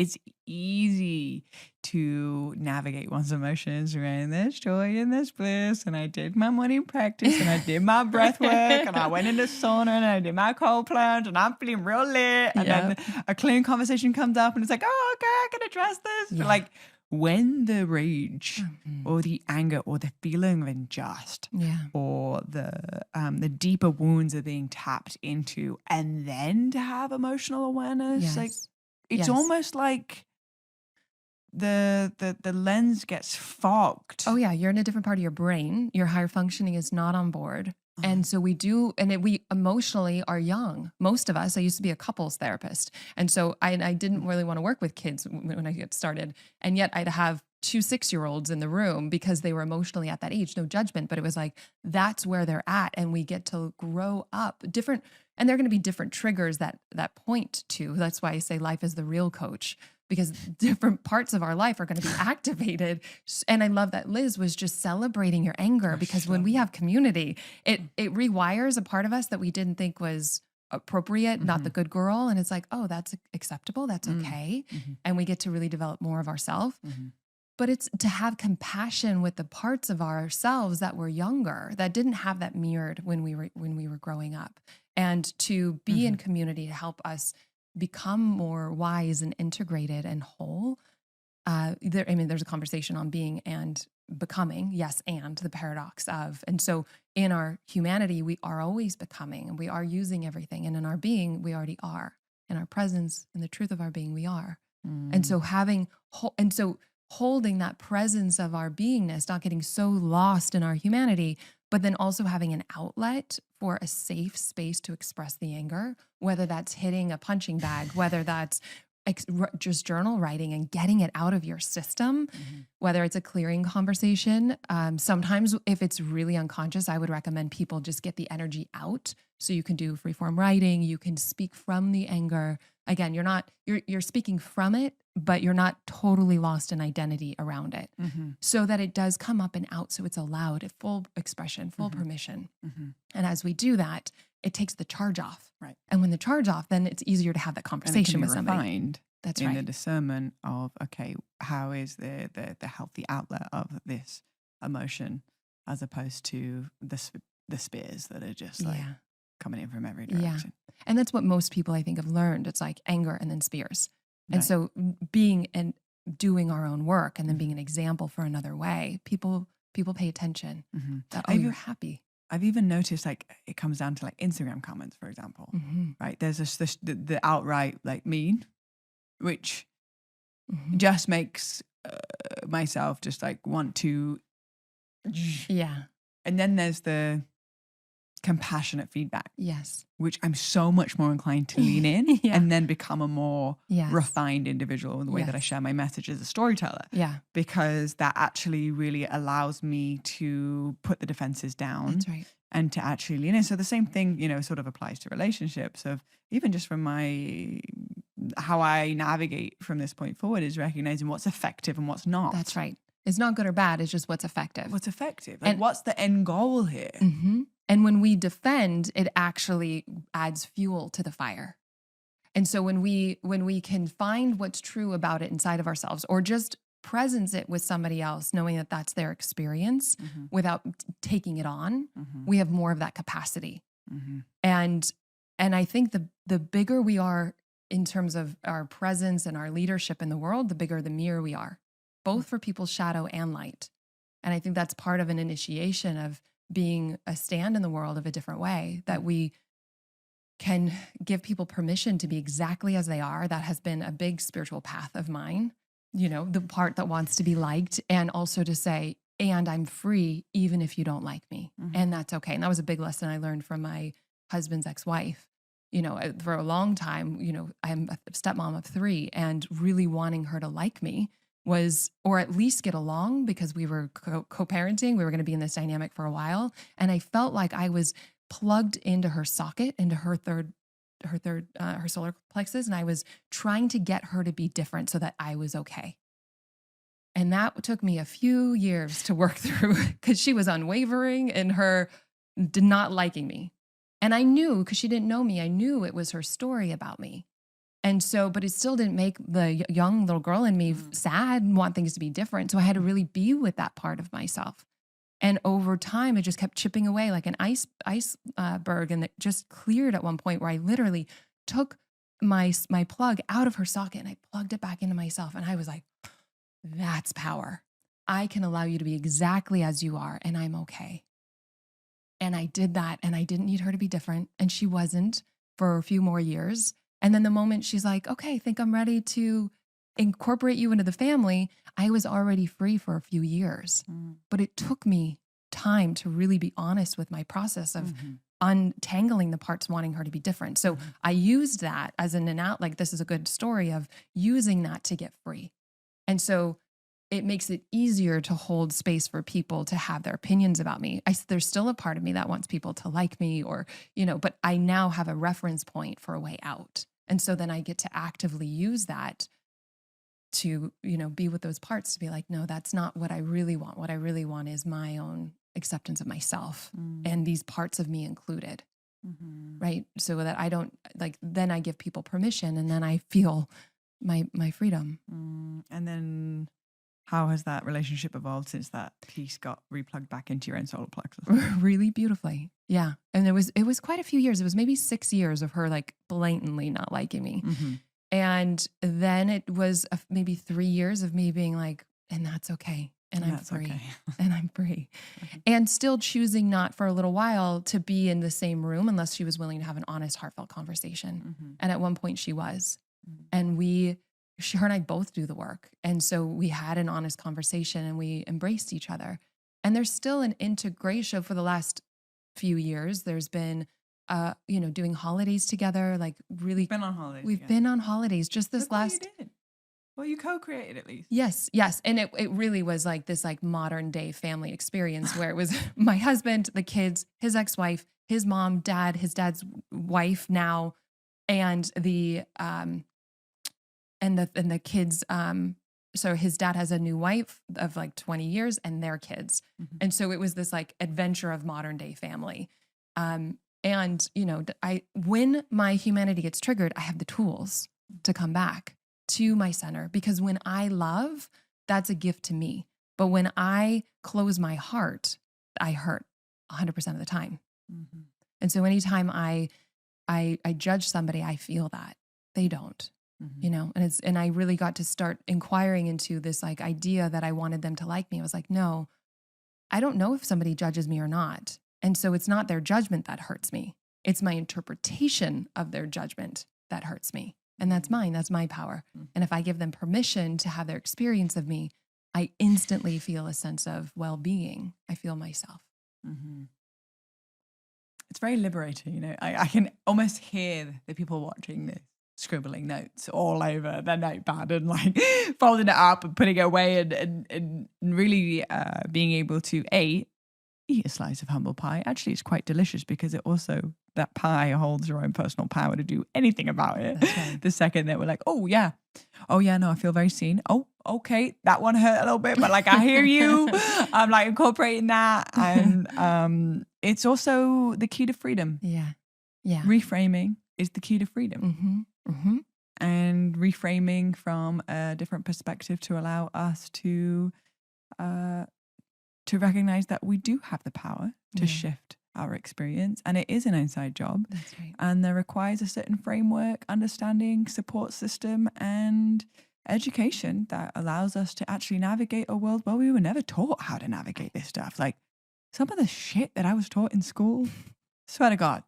to navigate one's emotions around there's joy and there's bliss, and I did my morning practice and I did my breath work and I went in the sauna and I did my cold plunge and I'm feeling real lit, and then a clean conversation comes up and it's like, oh, okay, I can address this. But like, when the rage or the anger or the feeling of injustice or the deeper wounds are being tapped into, and then to have emotional awareness, like it's almost like the lens gets fogged. Oh yeah, you're in a different part of your brain. Your higher functioning is not on board. And so we emotionally are young. Most of us, I used to be a couples therapist. And so I didn't really want to work with kids when I get started. And yet I'd have 2 6-year-olds in the room because they were emotionally at that age, no judgment, but it was like, that's where they're at. And we get to grow up different. And there are going to be different triggers that point to. That's why I say life is the real coach, because different parts of our life are going to be activated. And I love that Liz was just celebrating your anger, because when we have community, it rewires a part of us that we didn't think was appropriate, not the good girl. And it's like, oh, that's acceptable. That's okay. And we get to really develop more of ourselves. But it's to have compassion with the parts of ourselves that were younger, that didn't have that mirrored when we were growing up, and to be in community to help us become more wise and integrated and whole. There's a conversation on being and becoming, yes, and the paradox of. And so in our humanity, we are always becoming, and we are using everything. And in our being, we already are. In our presence, in the truth of our being, we are. And so holding that presence of our beingness, not getting so lost in our humanity, but then also having an outlet for a safe space to express the anger, whether that's hitting a punching bag, whether that's just journal writing and getting it out of your system, whether it's a clearing conversation. Sometimes if it's really unconscious, I would recommend people just get the energy out. So you can do freeform writing, you can speak from the anger. Again, you're speaking from it, but you're not totally lost in identity around it, so that it does come up and out. So it's allowed, full expression, full permission. And as we do that, it takes the charge off. Right. And when the charge off, then it's easier to have that conversation with somebody. Refined. That's in right. the discernment of, okay, how is the healthy outlet of this emotion, as opposed to the spears that are just like coming in from every direction. And that's what most people, I think, have learned. It's like anger and then spears. And so being and doing our own work and then being an example for another way, people pay attention. That, you're happy. I've even noticed, like, it comes down to like Instagram comments, for example, right? There's the outright like mean, which just makes myself just like want to. And then there's the compassionate feedback. Yes. Which I'm so much more inclined to lean in and then become a more refined individual in the way that I share my message as a storyteller. Yeah. Because that actually really allows me to put the defenses down. That's right. And to actually lean in. So the same thing, sort of applies to relationships, of even just from how I navigate from this point forward is recognizing what's effective and what's not. That's right. It's not good or bad. It's just what's effective. What's effective? Like, what's the end goal here? And when we defend, it actually adds fuel to the fire. And so when we can find what's true about it inside of ourselves, or just presence it with somebody else, knowing that that's their experience without taking it on, we have more of that capacity. And I think the bigger we are in terms of our presence and our leadership in the world, the bigger the mirror we are, both for people's shadow and light. And I think that's part of an initiation of being a stand in the world of a different way, that we can give people permission to be exactly as they are. That has been a big spiritual path of mine, the part that wants to be liked, and also to say, and I'm free even if you don't like me. And that's okay. And that was a big lesson I learned from my husband's ex-wife. For a long time, I'm a stepmom of 3, and really wanting her to like me was, or at least get along, because we were co-parenting. We were going to be in this dynamic for a while. And I felt like I was plugged into her socket, into her solar plexus. And I was trying to get her to be different so that I was okay. And that took me a few years to work through, because she was unwavering in her not liking me. And I knew, because she didn't know me, I knew it was her story about me. And so, but it still didn't make the young little girl in me sad and want things to be different. So I had to really be with that part of myself. And over time, it just kept chipping away like an iceberg, and it just cleared at one point where I literally took my plug out of her socket and I plugged it back into myself. And I was like, that's power. I can allow you to be exactly as you are, and I'm okay. And I did that, and I didn't need her to be different. And she wasn't for a few more years. And then the moment she's like, okay, I think I'm ready to incorporate you into the family, I was already free for a few years. But it took me time to really be honest with my process of untangling the parts wanting her to be different. So I used that as like, this is a good story of using that to get free. And so it makes it easier to hold space for people to have their opinions about me. There's still a part of me that wants people to like me or, but I now have a reference point for a way out. And so then I get to actively use that to, be with those parts, to be like, no, that's not what I really want. What I really want is my own acceptance of myself and these parts of me included. Right. So that I don't then I give people permission, and then I feel my freedom. And then how has that relationship evolved since that piece got replugged back into your own solar plexus? Really beautifully. Yeah. And it was quite a few years. It was maybe 6 years of her like blatantly not liking me. And then it was maybe 3 years of me being like, and that's okay. And I'm free. Okay. And I'm free. And still choosing not for a little while to be in the same room unless she was willing to have an honest, heartfelt conversation. And at one point she was. And her and I both do the work. And so we had an honest conversation and we embraced each other. And there's still an integration for the last few years. There's been, doing holidays together, like really. We've been on holidays. We've been on holidays just this last. You did. Well, you co-created at least. Yes. And it really was like this like modern day family experience where it was my husband, the kids, his ex-wife, his mom, dad, his dad's wife now, and the kids. So his dad has a new wife of like 20 years and their kids. And so it was this like adventure of modern day family. And when my humanity gets triggered, I have the tools to come back to my center, because when I love, that's a gift to me. But when I close my heart, I hurt 100% of the time. And so anytime I judge somebody, I feel that they don't, and I really got to start inquiring into this like idea that I wanted them to like me. I was like, no, I don't know if somebody judges me or not. And so it's not their judgment that hurts me. It's my interpretation of their judgment that hurts me. And that's mine. That's my power. And if I give them permission to have their experience of me, I instantly feel a sense of well-being. I feel myself. It's very liberating. I can almost hear the people watching this scribbling notes all over their notepad and like folding it up and putting it away and really being able to eat a slice of humble pie. Actually, it's quite delicious because it also, that pie holds your own personal power to do anything about it. That's right. The second that we're like, oh yeah, no, I feel very seen. Oh, okay, that one hurt a little bit, but like I hear you. I'm like incorporating that. And it's also the key to freedom. Yeah. Reframing is the key to freedom. And reframing from a different perspective to allow us to recognize that we do have the power to shift our experience, and it is an inside job. That's right. And there requires a certain framework, understanding, support system, and education that allows us to actually navigate a world where we were never taught how to navigate this stuff. Like some of the shit that I was taught in school, swear to God.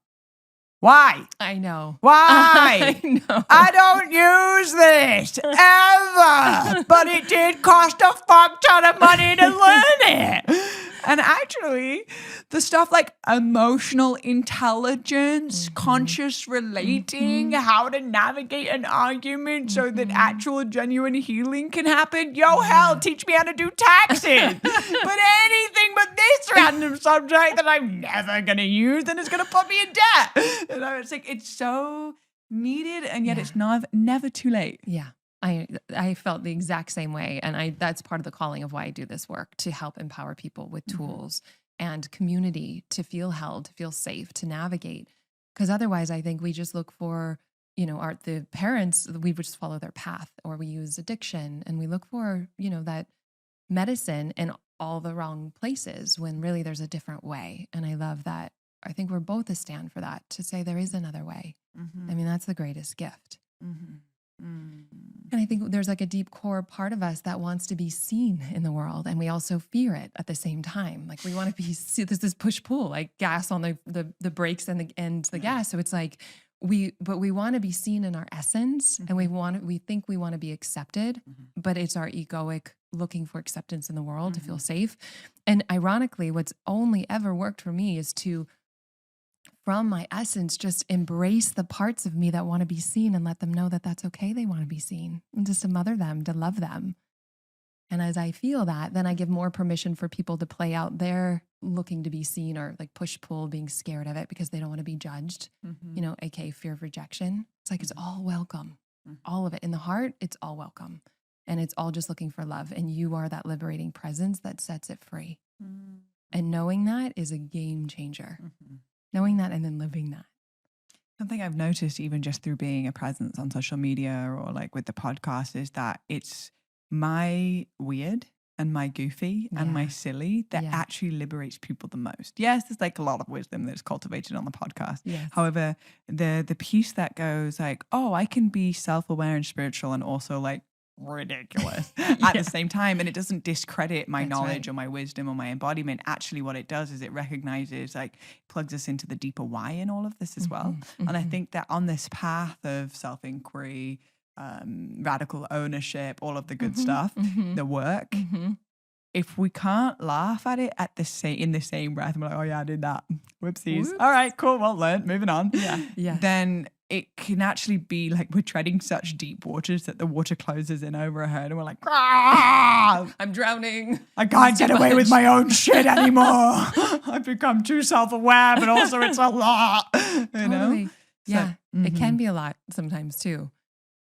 Why? I know. Why? I know. I don't use this ever, but it did cost a fuck ton of money to learn it. And actually, the stuff like emotional intelligence, conscious relating, how to navigate an argument so that actual genuine healing can happen. Yo, hell, teach me how to do taxes. But anything but this random subject that I'm never going to use and is going to put me in debt. And it's like, it's so needed, and yet it's never too late. Yeah. I felt the exact same way. And that's part of the calling of why I do this work, to help empower people with tools and community to feel held, to feel safe, to navigate. Because otherwise, I think we just look for, the parents, we would just follow their path, or we use addiction and we look for, that medicine in all the wrong places when really there's a different way. And I love that. I think we're both a stand for that, to say there is another way. I mean, that's the greatest gift. And I think there's like a deep core part of us that wants to be seen in the world. And we also fear it at the same time. Like we want to be, there's this push pull, like gas on the brakes and the gas. So it's like, we want to be seen in our essence, and we think we want to be accepted, but it's our egoic looking for acceptance in the world to feel safe. And ironically, what's only ever worked for me is to, from my essence, just embrace the parts of me that want to be seen and let them know that that's okay. They want to be seen, and just to mother them, to love them. And as I feel that, then I give more permission for people to play out their looking to be seen, or like push pull, being scared of it because they don't want to be judged, aka fear of rejection. It's like, it's all welcome. All of it in the heart, it's all welcome. And it's all just looking for love. And you are that liberating presence that sets it free. And knowing that is a game changer. Knowing that and then living that. Something I've noticed even just through being a presence on social media or like with the podcast is that it's my weird and my goofy and my silly that actually liberates people the most. Yes, there's like a lot of wisdom that's cultivated on the podcast. Yes. However, the piece that goes like, oh, I can be self-aware and spiritual and also like ridiculous at the same time, and it doesn't discredit my knowledge or my wisdom or my embodiment. Actually, what it does is it recognizes, like, plugs us into the deeper why in all of this as well. And I think that on this path of self-inquiry, radical ownership, all of the good stuff, the work, if we can't laugh at it in the same breath, and we're like, oh yeah, I did that, whoopsies, all right, cool, well learned, moving on, then it can actually be like we're treading such deep waters that the water closes in over our head and we're like, I'm drowning, I can't get away with my own shit anymore. I've become too self-aware, but also it's a lot, you know? So, it can be a lot sometimes too.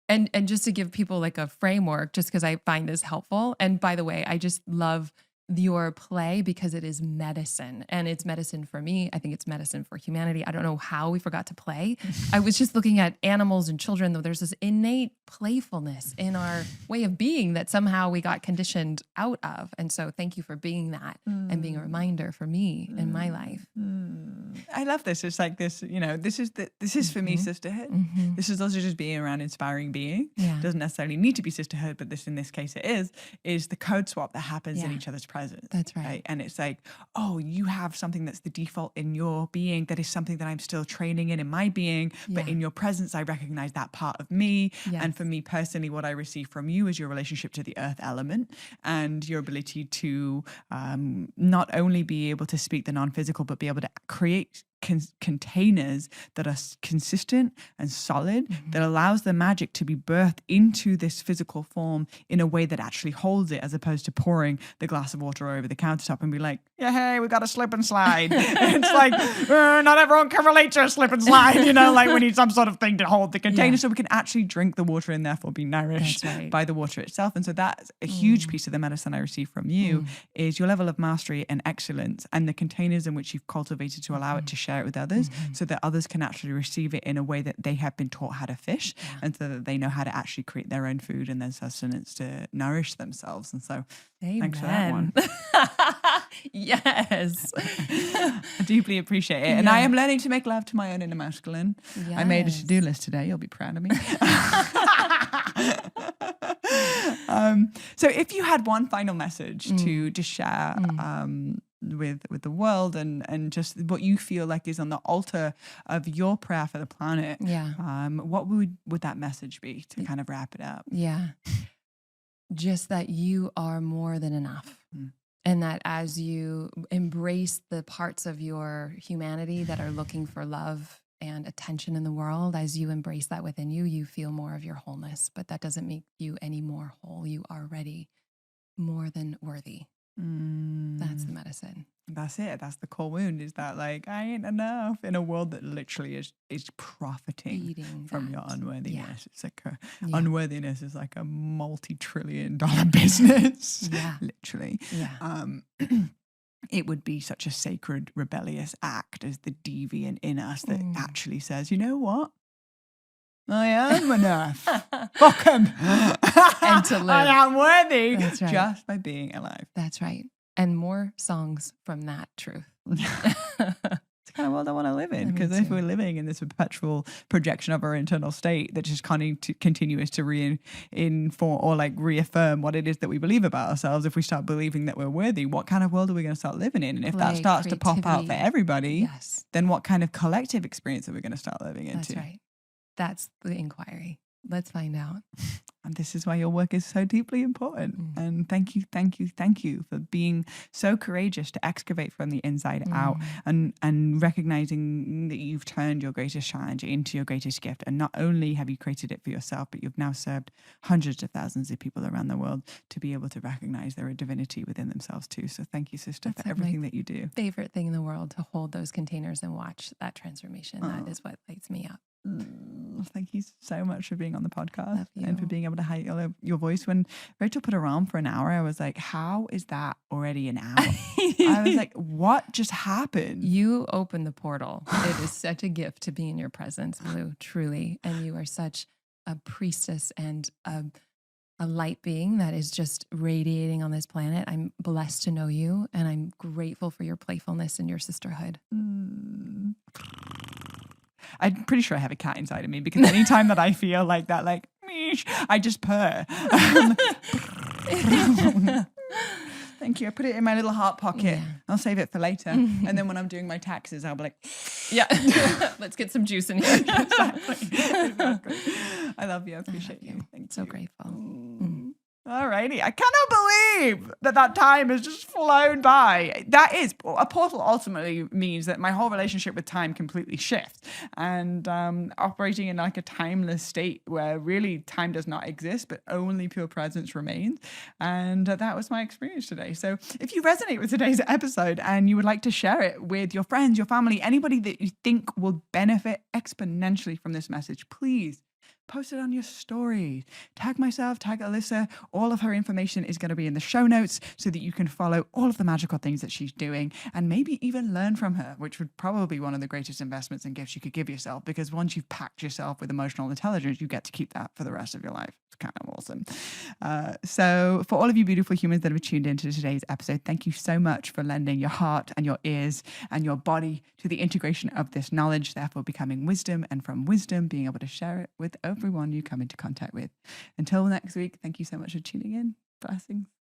And just to give people like a framework, just because I find this helpful. And by the way, I just love your play because it is medicine, and it's medicine for me. I think it's medicine for humanity. I don't know how we forgot to play. I was just looking at animals and children, though. There's this innate playfulness in our way of being that somehow we got conditioned out of. And so thank you for being that and being a reminder for me in my life. I love this. It's like this, you know, this is for me sisterhood. This is also just being around inspiring being. It doesn't necessarily need to be sisterhood, but in this case it is the code swap that happens in each other's presence. That's right. And it's like, oh, you have something that's the default in your being that is something that I'm still training in my being, but in your presence I recognize that part of me. And for me personally, what I receive from you is your relationship to the earth element and your ability to not only be able to speak the non-physical, but be able to create containers that are consistent and solid, that allows the magic to be birthed into this physical form in a way that actually holds it, as opposed to pouring the glass of water over the countertop and be like, yeah, hey, we got a slip and slide. It's like, not everyone can relate to a slip and slide, you know, like we need some sort of thing to hold the container so we can actually drink the water and therefore be nourished by the water itself. And so that's a huge piece of the medicine I receive from you is your level of mastery and excellence and the containers in which you've cultivated to allow it to share it with others, so that others can actually receive it in a way that they have been taught how to fish, and so that they know how to actually create their own food and their sustenance to nourish themselves. And so thanks for that one. Yes. I deeply appreciate it. And I am learning to make love to my own inner masculine. I made a to-do list today. You'll be proud of me. So if you had one final message to just share with the world and just what you feel like is on the altar of your prayer for the planet, what would that message be to kind of wrap it up? Just that you are more than enough. And that as you embrace the parts of your humanity that are looking for love and attention in the world, as you embrace that within you, you feel more of your wholeness. But that doesn't make you any more whole. You are already more than worthy. That's the medicine. That's it. That's the core wound, is that like, I ain't enough in a world that literally is profiting from your unworthiness. It's like unworthiness is like a multi-trillion-dollar business, literally. it would be such a sacred, rebellious act as the deviant in us that actually says, you know what? I am enough. Fuck him. And to live. I am worthy. That's right. Just by being alive. That's right. And more songs from that truth. It's the kind of world I want to live in, because if we're living in this perpetual projection of our internal state that just continues to reinform or like reaffirm what it is that we believe about ourselves, if we start believing that we're worthy, what kind of world are we going to start living in? And if that starts to pop out for everybody, then what kind of collective experience are we going to start living into? That's right. That's the inquiry. Let's find out. And this is why your work is so deeply important. And thank you for being so courageous to excavate from the inside out, and recognizing that you've turned your greatest challenge into your greatest gift. And not only have you created it for yourself, but you've now served hundreds of thousands of people around the world to be able to recognize their divinity within themselves too. So thank you, sister, for everything that you do. Favorite thing in the world, to hold those containers and watch that transformation. That is what lights me up. Thank you so much for being on the podcast and for being able to hide your voice. When Rachel put her on for an hour, I was like, how is that already an hour? I was like, what just happened? You opened the portal. It is such a gift to be in your presence, Blue, truly. And you are such a priestess and a light being that is just radiating on this planet. I'm blessed to know you, and I'm grateful for your playfulness and your sisterhood. I'm pretty sure I have a cat inside of me, because anytime that I feel like that, like, I just purr. Thank you. I put it in my little heart pocket. I'll save it for later. And then when I'm doing my taxes, I'll be like, let's get some juice in here. Exactly. I love you. I appreciate you. Thank you. So grateful. Alrighty. I cannot believe that time has just flown by. That is, a portal ultimately means that my whole relationship with time completely shifts, and operating in like a timeless state where really time does not exist, but only pure presence remains. And that was my experience today. So if you resonate with today's episode and you would like to share it with your friends, your family, anybody that you think will benefit exponentially from this message, please post it on your story. Tag myself, tag Alyssa. All of her information is going to be in the show notes so that you can follow all of the magical things that she's doing, and maybe even learn from her, which would probably be one of the greatest investments and gifts you could give yourself, because once you've packed yourself with emotional intelligence, you get to keep that for the rest of your life. It's kind of awesome. So for all of you beautiful humans that have tuned into today's episode, thank you so much for lending your heart and your ears and your body to the integration of this knowledge, therefore becoming wisdom, and from wisdom being able to share it with everyone you come into contact with. Until next week, thank you so much for tuning in. Blessings.